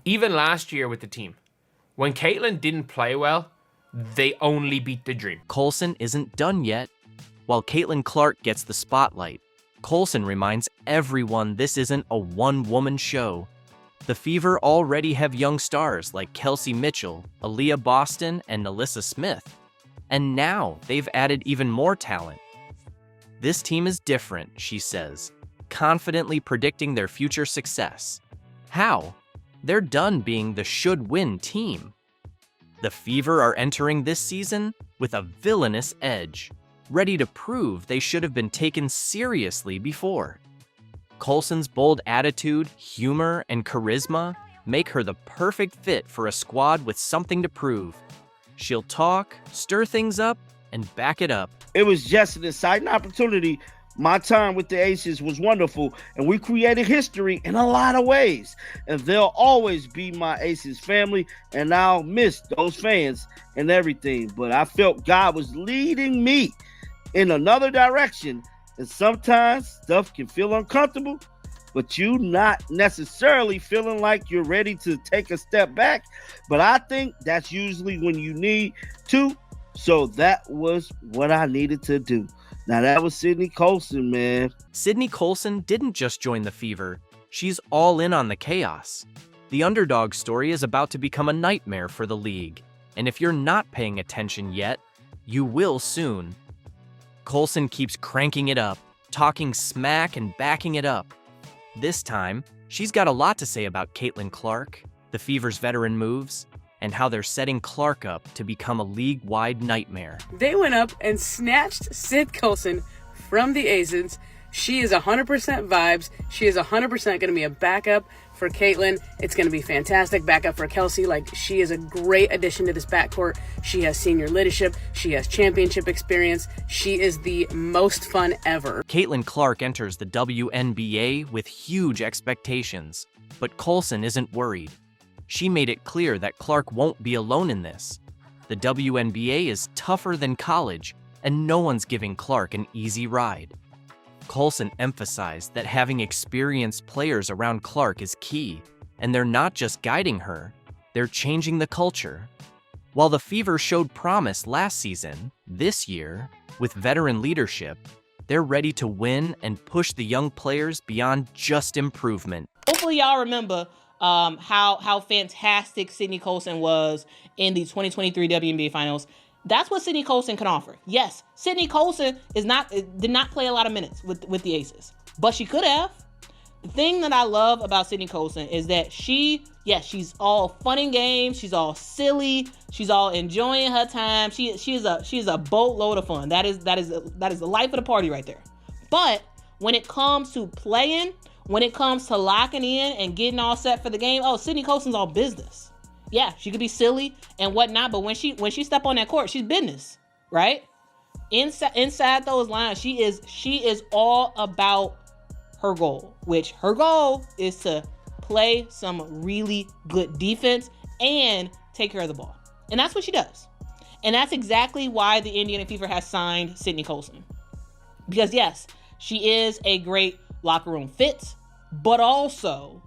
even last year with the team, when Caitlin didn't play well, they only beat the dream. Colson isn't done yet. While Caitlin Clark gets the spotlight, Colson reminds everyone this isn't a one-woman show. The Fever already have young stars like Kelsey Mitchell, Aaliyah Boston, and Alyssa Smith. And now they've added even more talent. This team is different, she says, confidently predicting their future success. How? They're done being the should-win team. The Fever are entering this season with a villainous edge, ready to prove they should have been taken seriously before. Colson's bold attitude, humor, and charisma make her the perfect fit for a squad with something to prove. She'll talk, stir things up, and back it up. It was just an exciting opportunity. My time with the Aces was wonderful, and we created history in a lot of ways. And they'll always be my Aces family, and I'll miss those fans and everything. But I felt God was leading me in another direction. And sometimes stuff can feel uncomfortable, but you not necessarily feeling like you're ready to take a step back. But I think that's usually when you need to. So that was what I needed to do. Now that was Sydney Colson, man. Sydney Colson didn't just join the Fever. She's all in on the chaos. The underdog story is about to become a nightmare for the league. And if you're not paying attention yet, you will soon. Colson keeps cranking it up, talking smack and backing it up. This time, she's got a lot to say about Caitlin Clark, the Fever's veteran moves, and how they're setting Clark up to become a league-wide nightmare. They went up and snatched Sid Colson from the Aces. She is 100% vibes. She is 100% going to be a backup for Caitlin. It's going to be fantastic. Backup for Kelsey. Like, she is a great addition to this backcourt. She has senior leadership. She has championship experience. She is the most fun ever. Caitlin Clark enters the WNBA with huge expectations, but Colson isn't worried. She made it clear that Clark won't be alone in this. The WNBA is tougher than college, and no one's giving Clark an easy ride. Colson emphasized that having experienced players around Clark is key, and they're not just guiding her, they're changing the culture. While the Fever showed promise last season, this year, with veteran leadership, they're ready to win and push the young players beyond just improvement. Hopefully y'all remember how fantastic Sydney Colson was in the 2023 WNBA Finals. That's what Sydney Colson can offer. Yes, Sydney Colson did not play a lot of minutes with the Aces, but she could have. The thing that I love about Sydney Colson is that she's all fun and games. She's all silly. She's all enjoying her time. She's a boatload of fun. That is the life of the party right there. But when it comes to playing, when it comes to locking in and getting all set for the game, Sydney Colson's all business. Yeah, she could be silly and whatnot, but when she step on that court, she's business, right? Inside those lines, she is all about her goal, which her goal is to play some really good defense and take care of the ball. And that's what she does. And that's exactly why the Indiana Fever has signed Sydney Colson. Because yes, she is a great locker room fit, but also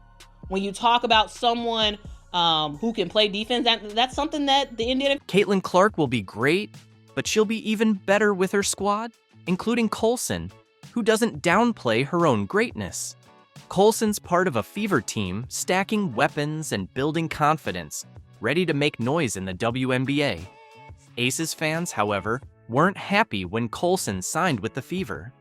when you talk about someone who can play defense, that's something that the Indiana... Caitlin Clark will be great, but she'll be even better with her squad, including Colson, who doesn't downplay her own greatness. Colson's part of a Fever team stacking weapons and building confidence, ready to make noise in the WNBA. Aces fans, however, weren't happy when Colson signed with the Fever.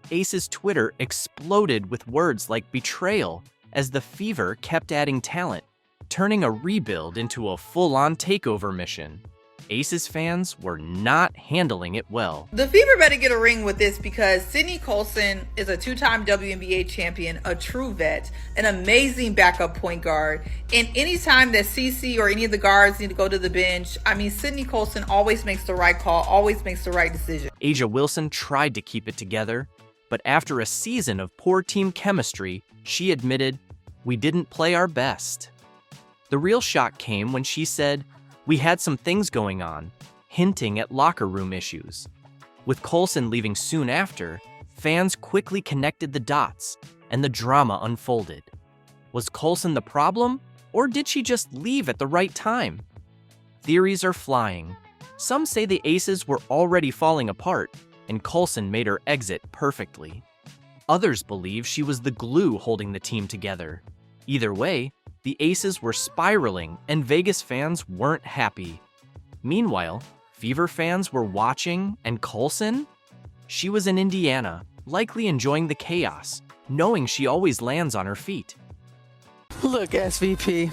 Aces Twitter exploded with words like betrayal as the Fever kept adding talent, turning a rebuild into a full-on takeover mission. Aces fans were not handling it well. The Fever better get a ring with this because Sydney Colson is a two-time WNBA champion, a true vet, an amazing backup point guard. And anytime that CC or any of the guards need to go to the bench, Sydney Colson always makes the right call, always makes the right decision. A'ja Wilson tried to keep it together, but after a season of poor team chemistry, she admitted, "We didn't play our best." The real shock came when she said, "We had some things going on," hinting at locker room issues. With Colson leaving soon after, fans quickly connected the dots, and the drama unfolded. Was Colson the problem, or did she just leave at the right time? Theories are flying. Some say the Aces were already falling apart, and Colson made her exit perfectly. Others believe she was the glue holding the team together. Either way, the Aces were spiraling, and Vegas fans weren't happy. Meanwhile, Fever fans were watching, and Colson? She was in Indiana, likely enjoying the chaos, knowing she always lands on her feet. Look, SVP,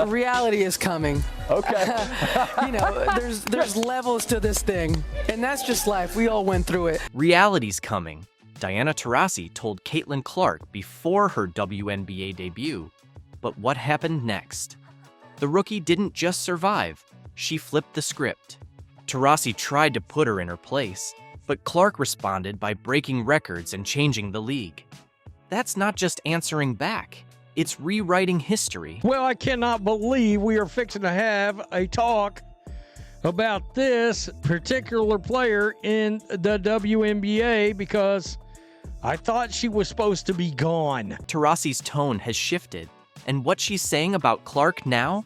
reality is coming. Okay. There's levels to this thing, and that's just life. We all went through it. Reality's coming, Diana Taurasi told Caitlin Clark before her WNBA debut. But what happened next? The rookie didn't just survive, she flipped the script. Taurasi tried to put her in her place, but Clark responded by breaking records and changing the league. That's not just answering back, it's rewriting history. Well, I cannot believe we are fixing to have a talk about this particular player in the WNBA because I thought she was supposed to be gone. Taurasi's tone has shifted, and what she's saying about Clark now?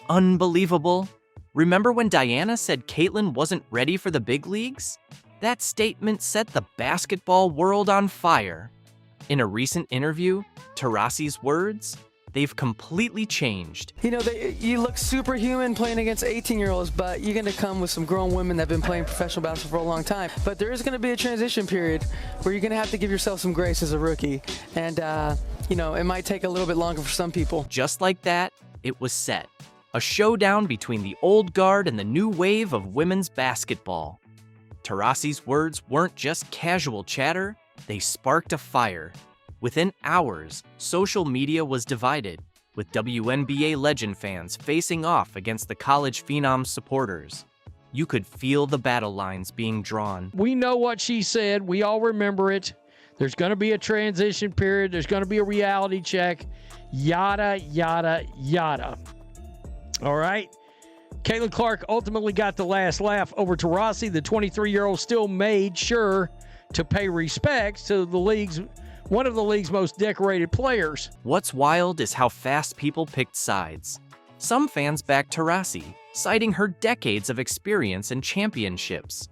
Unbelievable. Remember when Diana said Caitlin wasn't ready for the big leagues? That statement set the basketball world on fire. In a recent interview, Taurasi's words, they've completely changed. You look superhuman playing against 18-year-olds, but you're going to come with some grown women that have been playing professional basketball for a long time. But there is going to be a transition period where you're going to have to give yourself some grace as a rookie. And, it might take a little bit longer for some people. Just like that, it was set. A showdown between the old guard and the new wave of women's basketball. Taurasi's words weren't just casual chatter, they sparked a fire. Within hours, social media was divided, with WNBA legend fans facing off against the college phenom's supporters. You could feel the battle lines being drawn. We know what she said. We all remember it. There's going to be a transition period. There's going to be a reality check. Yada, yada, yada. All right? Caitlin Clark ultimately got the last laugh over Taurasi. The 23-year-old still made sure to pay respects to one of the league's most decorated players. What's wild is how fast people picked sides. Some fans backed Taurasi, citing her decades of experience and championships.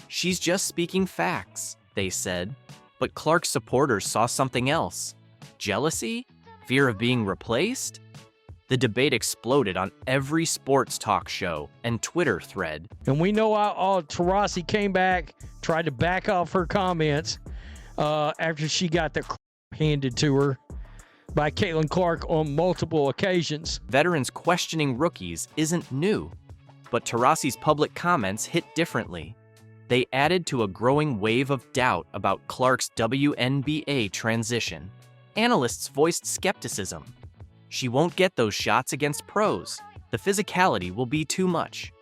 She's just speaking facts, they said. But Clark's supporters saw something else. Jealousy? Fear of being replaced? The debate exploded on every sports talk show and Twitter thread. And we know how Taurasi came back, tried to back off her comments after she got the handed to her by Caitlin Clark on multiple occasions. Veterans questioning rookies isn't new, but Taurasi's public comments hit differently. They added to a growing wave of doubt about Clark's WNBA transition. Analysts voiced skepticism. She won't get those shots against pros. The physicality will be too much.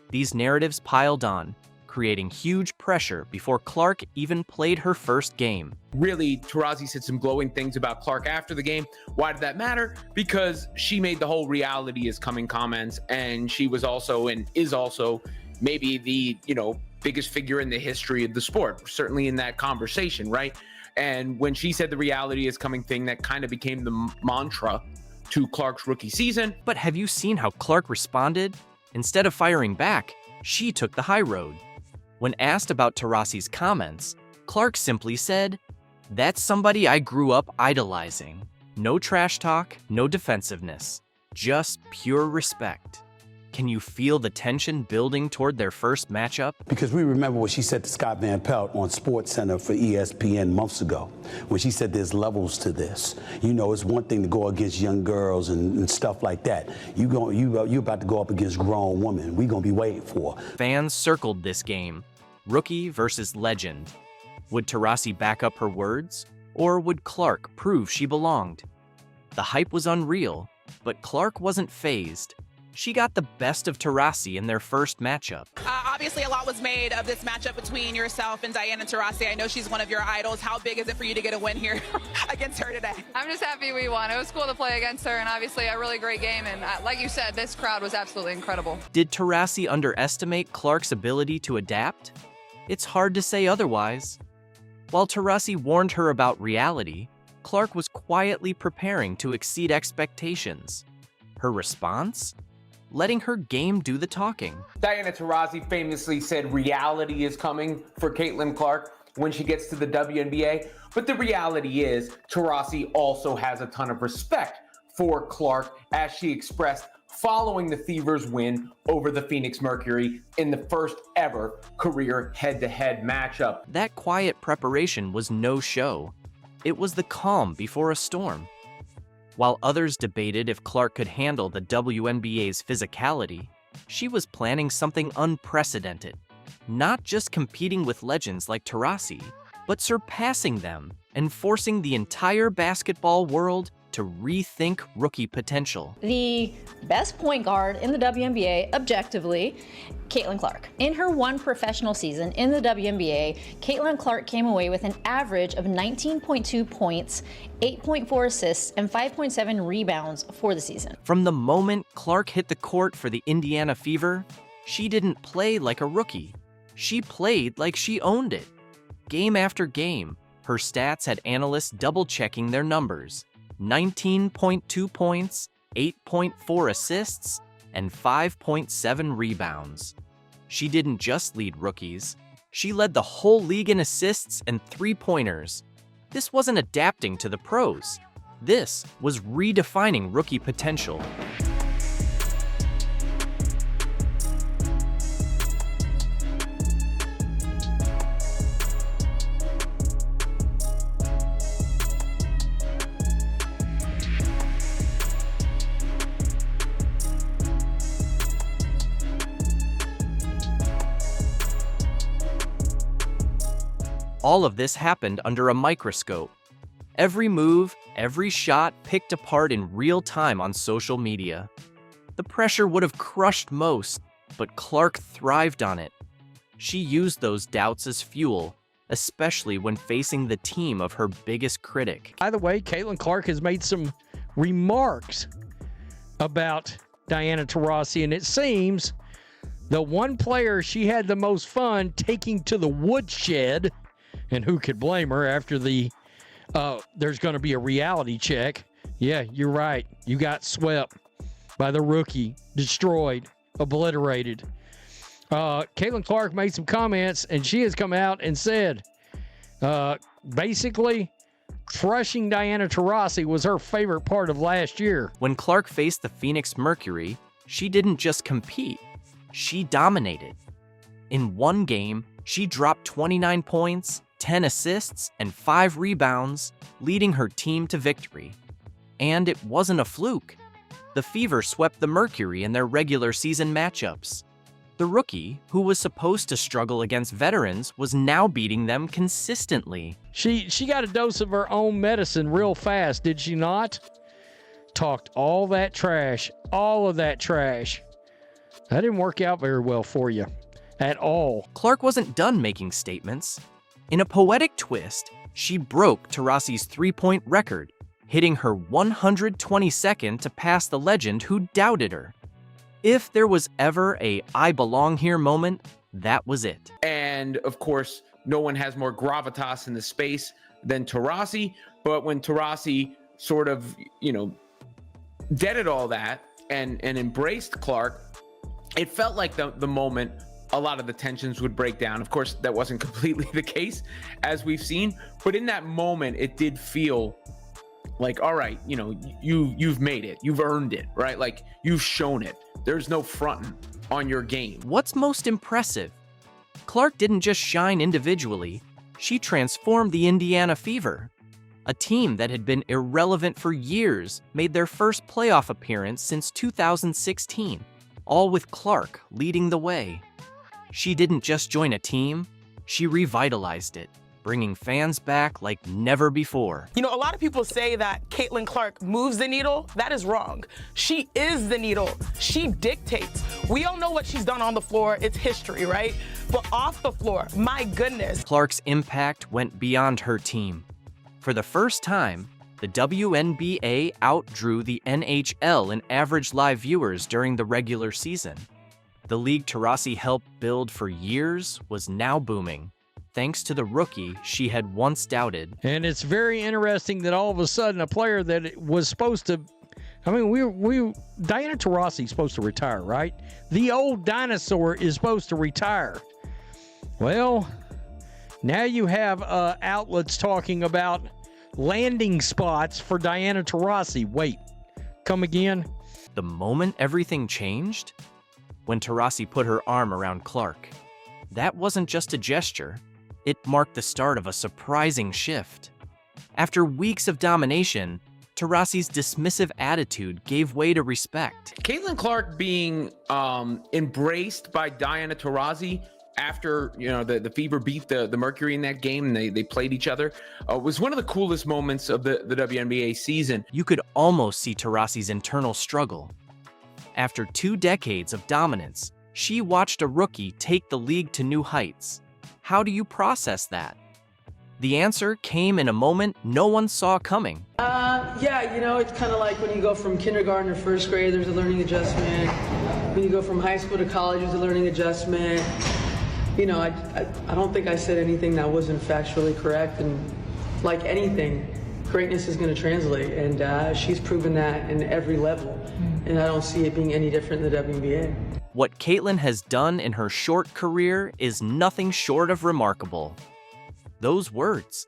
These narratives piled on, creating huge pressure before Clark even played her first game. Really, Taurasi said some glowing things about Clark after the game. Why did that matter? Because she made the whole reality is coming comments, and she was also and is also maybe the, biggest figure in the history of the sport, certainly in that conversation, right? And when she said the reality is coming thing, that kind of became the mantra to Clark's rookie season. But have you seen how Clark responded? Instead of firing back, she took the high road. When asked about Taurasi's comments, Clark simply said, "That's somebody I grew up idolizing. No trash talk, no defensiveness, just pure respect." Can you feel the tension building toward their first matchup? Because we remember what she said to Scott Van Pelt on SportsCenter for ESPN months ago, when she said there's levels to this. It's one thing to go against young girls and stuff like that. You about to go up against grown women. We're going to be waiting for. Fans circled this game, rookie versus legend. Would Taurasi back up her words, or would Clark prove she belonged? The hype was unreal, but Clark wasn't fazed. She got the best of Taurasi in their first matchup. Obviously, a lot was made of this matchup between yourself and Diana Taurasi. I know she's one of your idols. How big is it for you to get a win here against her today? I'm just happy we won. It was cool to play against her, and obviously a really great game. And like you said, this crowd was absolutely incredible. Did Taurasi underestimate Clark's ability to adapt? It's hard to say otherwise. While Taurasi warned her about reality, Clark was quietly preparing to exceed expectations. Her response? Letting her game do the talking. Diana Taurasi famously said reality is coming for Caitlin Clark when she gets to the WNBA. But the reality is Taurasi also has a ton of respect for Clark, as she expressed following the Fever's win over the Phoenix Mercury in the first ever career head-to-head matchup. That quiet preparation was no show. It was the calm before a storm. While others debated if Clark could handle the WNBA's physicality, she was planning something unprecedented. Not just competing with legends like Taurasi, but surpassing them and forcing the entire basketball world to rethink rookie potential. The best point guard in the WNBA, objectively, Caitlin Clark. In her one professional season in the WNBA, Caitlin Clark came away with an average of 19.2 points, 8.4 assists, and 5.7 rebounds for the season. From the moment Clark hit the court for the Indiana Fever, she didn't play like a rookie. She played like she owned it. Game after game, her stats had analysts double-checking their numbers. 19.2 points, 8.4 assists, and 5.7 rebounds. She didn't just lead rookies. She led the whole league in assists and three-pointers. This wasn't adapting to the pros. This was redefining rookie potential. All of this happened under a microscope. Every move, every shot picked apart in real time on social media. The pressure would have crushed most, but Clark thrived on it. She used those doubts as fuel, especially when facing the team of her biggest critic. By the way, Caitlin Clark has made some remarks about Diana Taurasi, and it seems the one player she had the most fun taking to the woodshed, and who could blame her after there's going to be a reality check. Yeah, you're right. You got swept by the rookie, destroyed, obliterated. Caitlin Clark made some comments, and she has come out and said, basically, crushing Diana Taurasi was her favorite part of last year. When Clark faced the Phoenix Mercury, she didn't just compete, she dominated. In one game, she dropped 29 points, 10 assists, and 5 rebounds, leading her team to victory. And it wasn't a fluke. The Fever swept the Mercury in their regular season matchups. The rookie, who was supposed to struggle against veterans, was now beating them consistently. She got a dose of her own medicine real fast, did she not? Talked all that trash, all of that trash. That didn't work out very well for you at all. Clark wasn't done making statements. In a poetic twist, she broke Taurasi's three-point record, hitting her 122nd to pass the legend who doubted her. If there was ever a I belong here moment, that was it. And of course, no one has more gravitas in the space than Taurasi. But when Taurasi sort of, deaded all that and embraced Clark, it felt like the moment a lot of the tensions would break down. Of course, that wasn't completely the case, as we've seen. But in that moment, it did feel like, all right, you've made it. You've earned it, right? Like, you've shown it. There's no fronting on your game. What's most impressive? Clark didn't just shine individually. She transformed the Indiana Fever. A team that had been irrelevant for years made their first playoff appearance since 2016, all with Clark leading the way. She didn't just join a team, she revitalized it, bringing fans back like never before. A lot of people say that Caitlin Clark moves the needle. That is wrong. She is the needle. She dictates. We all know what she's done on the floor. It's history, right? But off the floor, my goodness. Clark's impact went beyond her team. For the first time, the WNBA outdrew the NHL in average live viewers during the regular season. The league Taurasi helped build for years was now booming, thanks to the rookie she had once doubted. And it's very interesting that all of a sudden a player that was supposed to, Diana Taurasi is supposed to retire, right? The old dinosaur is supposed to retire. Well, now you have outlets talking about landing spots for Diana Taurasi. Wait, come again? The moment everything changed? When Taurasi put her arm around Clark. That wasn't just a gesture. It marked the start of a surprising shift. After weeks of domination, Taurasi's dismissive attitude gave way to respect. Caitlin Clark being embraced by Diana Taurasi after the Fever beat the Mercury in that game and they played each other was one of the coolest moments of the WNBA season. You could almost see Taurasi's internal struggle. After 2 decades of dominance, she watched a rookie take the league to new heights. How do you process that? The answer came in a moment no one saw coming. It's kind of like when you go from kindergarten to first grade, there's a learning adjustment. When you go from high school to college, there's a learning adjustment. I don't think I said anything that wasn't factually correct, and like anything, greatness is going to translate, and she's proven that in every level, and I don't see it being any different in the WNBA. What Caitlin has done in her short career is nothing short of remarkable. Those words,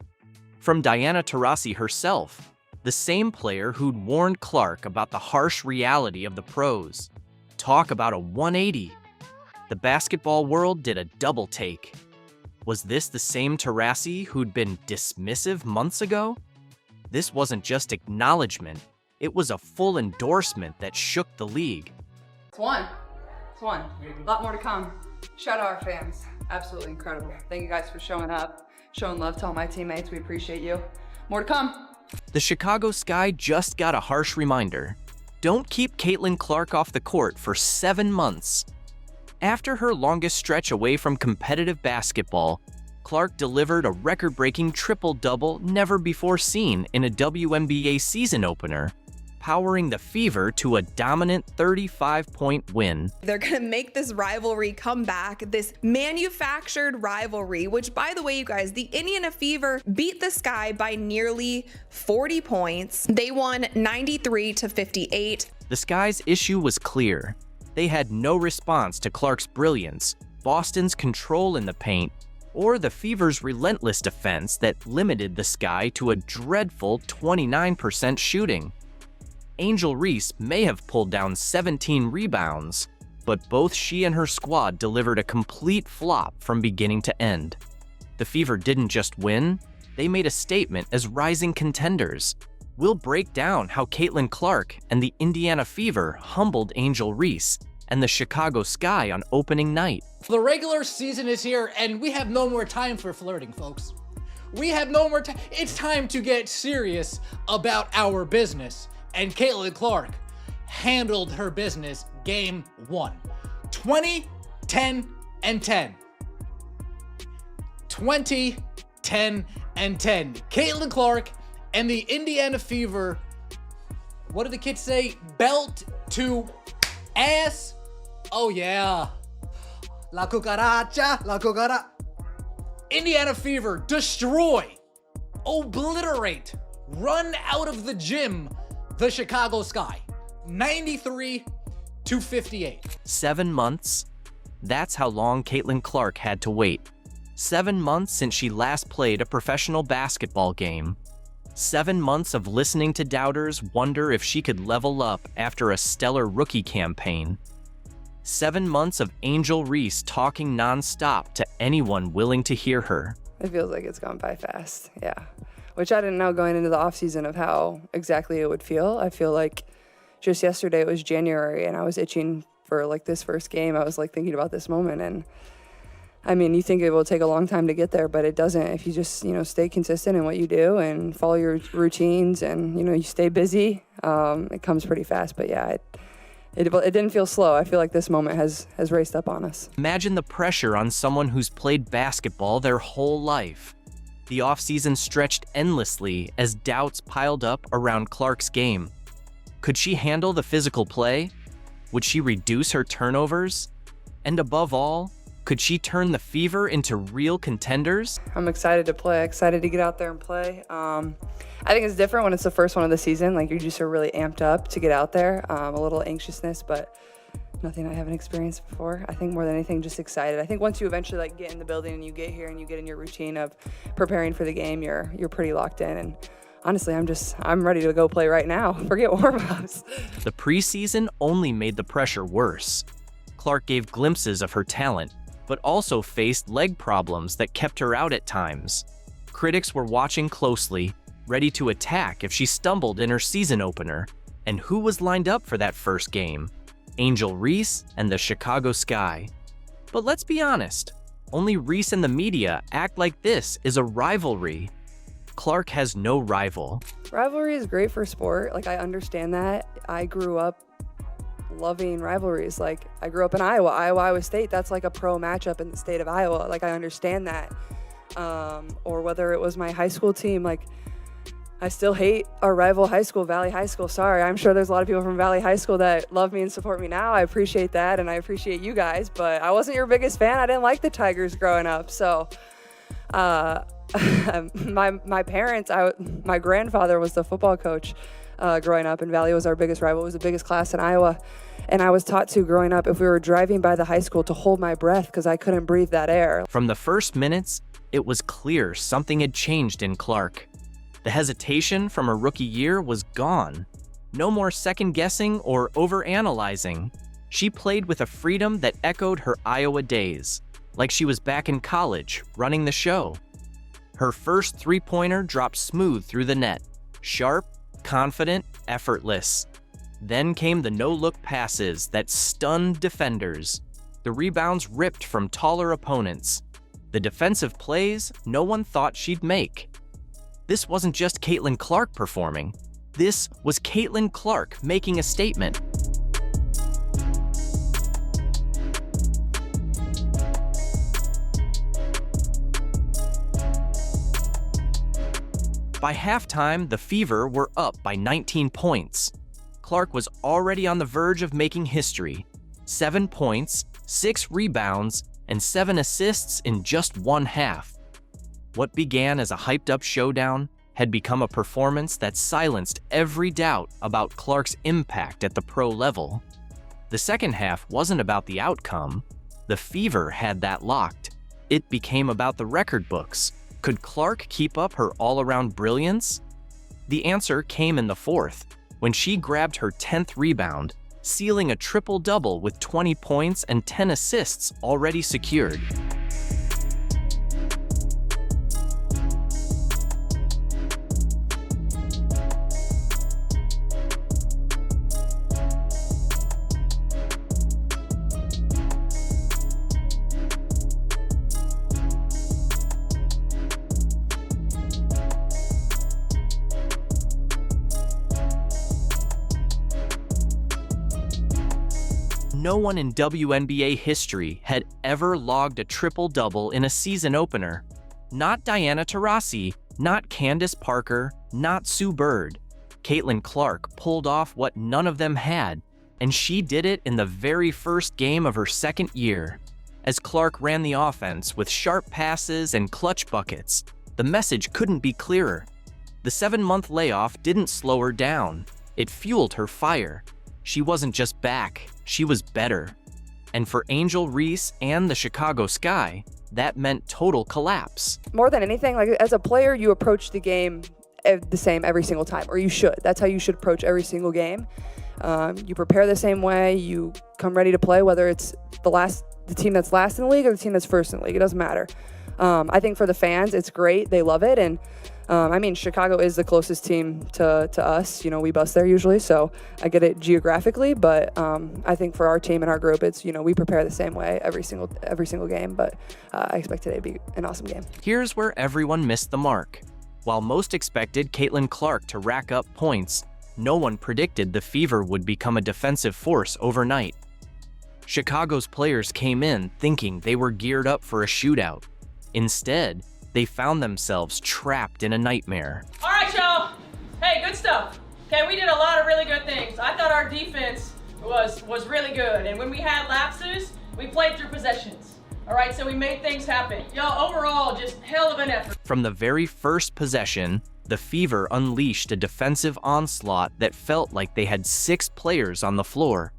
from Diana Taurasi herself, the same player who'd warned Clark about the harsh reality of the pros. Talk about a 180. The basketball world did a double take. Was this the same Taurasi who'd been dismissive months ago? This wasn't just acknowledgement, it was a full endorsement that shook the league. It's one. A lot more to come. Shout out our fans. Absolutely incredible. Thank you guys for showing up, showing love to all my teammates. We appreciate you. More to come. The Chicago Sky just got a harsh reminder. Don't keep Caitlin Clark off the court for 7 months. After her longest stretch away from competitive basketball, Clark delivered a record-breaking triple-double never before seen in a WNBA season opener, powering the Fever to a dominant 35-point win. They're going to make this rivalry come back, this manufactured rivalry, which, by the way, you guys, the Indiana Fever beat the Sky by nearly 40 points. They won 93-58. The Sky's issue was clear. They had no response to Clark's brilliance, Boston's control in the paint, or the Fever's relentless defense that limited the Sky to a dreadful 29% shooting. Angel Reese may have pulled down 17 rebounds, but both she and her squad delivered a complete flop from beginning to end. The Fever didn't just win, they made a statement as rising contenders. We'll break down how Caitlin Clark and the Indiana Fever humbled Angel Reese and the Chicago Sky on opening night. The regular season is here, and we have no more time for flirting, folks. We have no more time. It's time to get serious about our business. And Caitlin Clark handled her business game 1. 20, 10, and 10. 20, 10, and 10. Caitlin Clark and the Indiana Fever, what did the kids say? Belt to ass. Oh yeah. La cucaracha, la cucaracha. Indiana Fever destroy, obliterate, run out of the gym the Chicago Sky. 93-58. 7 months? That's how long Caitlin Clark had to wait. 7 months since she last played a professional basketball game. 7 months of listening to doubters wonder if she could level up after a stellar rookie campaign. 7 months of Angel Reese talking nonstop to anyone willing to hear her. It feels like it's gone by fast, yeah. Which I didn't know going into the offseason of how exactly it would feel. I feel like just yesterday it was January and I was itching for like this first game. I was like thinking about this moment, and I mean, you think it will take a long time to get there, but it doesn't. If you just, stay consistent in what you do and follow your routines and, you stay busy, it comes pretty fast. But yeah, it didn't feel slow. I feel like this moment has raced up on us. Imagine the pressure on someone who's played basketball their whole life. The offseason stretched endlessly as doubts piled up around Clark's game. Could she handle the physical play? Would she reduce her turnovers? And above all, could she turn the Fever into real contenders? I'm excited to play, excited to get out there and play. I think it's different when it's the first one of the season. Like, you just are really amped up to get out there. A little anxiousness, but nothing I haven't experienced before. I think more than anything, just excited. I think once you eventually get in the building and you get here and you get in your routine of preparing for the game, you're pretty locked in. And honestly, I'm ready to go play right now. Forget warm-ups. The preseason only made the pressure worse. Clark gave glimpses of her talent, but also faced leg problems that kept her out at times. Critics were watching closely, ready to attack if she stumbled in her season opener. And who was lined up for that first game? Angel Reese and the Chicago Sky. But let's be honest, only Reese and the media act like this is a rivalry. Clark has no rival. Rivalry is great for sport. Like, I understand that. I grew up loving rivalries. Like, I grew up in Iowa State. That's like a pro matchup in the state of Iowa. Like, I understand that. Or whether it was my high school team, like, I still hate our rival high school, Valley High School. Sorry, I'm sure there's a lot of people from Valley High School that love me and support me now. I appreciate that, and I appreciate you guys, but I wasn't your biggest fan. I didn't like the Tigers growing up. So my parents, my grandfather was the football coach growing up, and Valley was our biggest rival. It was the biggest class in Iowa. And I was taught to, growing up, if we were driving by the high school, to hold my breath because I couldn't breathe that air. From the first minutes, it was clear something had changed in Clark. The hesitation from her rookie year was gone. No more second-guessing or overanalyzing. She played with a freedom that echoed her Iowa days, like she was back in college, running the show. Her first three-pointer dropped smooth through the net, sharp, confident, effortless. Then came the no-look passes that stunned defenders. The rebounds ripped from taller opponents. The defensive plays no one thought she'd make. This wasn't just Caitlin Clark performing. This was Caitlin Clark making a statement. By halftime, the Fever were up by 19 points. Clark was already on the verge of making history. 7 points, 6 rebounds, and 7 assists in just one half. What began as a hyped-up showdown had become a performance that silenced every doubt about Clark's impact at the pro level. The second half wasn't about the outcome. The Fever had that locked. It became about the record books. Could Clark keep up her all-around brilliance? The answer came in the fourth, when she grabbed her 10th rebound, sealing a triple-double with 20 points and 10 assists already secured. No one in WNBA history had ever logged a triple-double in a season opener. Not Diana Taurasi, not Candace Parker, not Sue Bird. Caitlin Clark pulled off what none of them had, and she did it in the very first game of her second year. As Clark ran the offense with sharp passes and clutch buckets, the message couldn't be clearer. The 7-month layoff didn't slow her down. It fueled her fire. She wasn't just back, she was better. And for Angel Reese and the Chicago Sky, that meant total collapse. More than anything, like as a player, you approach the game the same every single time, or you should. That's how you should approach every single game. You prepare the same way, you come ready to play, whether it's the team that's last in the league or the team that's first in the league, it doesn't matter. I think for the fans, it's great, they love it, and I mean, Chicago is the closest team to us. You know, we bus there usually, so I get it geographically. But I think for our team and our group, it's, you know, we prepare the same way every single game. But I expect today to be an awesome game. Here's where everyone missed the mark. While most expected Caitlin Clark to rack up points, no one predicted the Fever would become a defensive force overnight. Chicago's players came in thinking they were geared up for a shootout. Instead, they found themselves trapped in a nightmare. All right, y'all. Hey, good stuff. Okay, we did a lot of really good things. I thought our defense was really good, and when we had lapses, we played through possessions. All right, so we made things happen. Y'all, overall, just hell of an effort. From the very first possession, the Fever unleashed a defensive onslaught that felt like they had 6 players on the floor.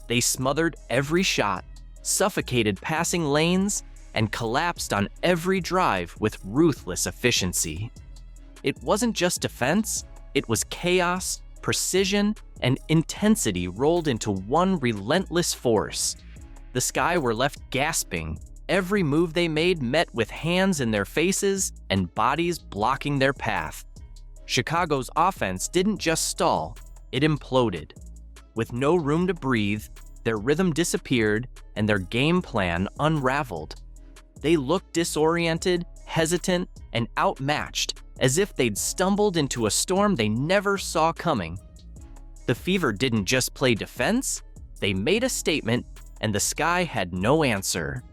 They smothered every shot, suffocated passing lanes, and collapsed on every drive with ruthless efficiency. It wasn't just defense, it was chaos, precision, and intensity rolled into one relentless force. The Sky were left gasping. Every move they made met with hands in their faces and bodies blocking their path. Chicago's offense didn't just stall, it imploded. With no room to breathe, their rhythm disappeared and their game plan unraveled. They looked disoriented, hesitant, and outmatched, as if they'd stumbled into a storm they never saw coming. The Fever didn't just play defense, they made a statement, and the Sky had no answer.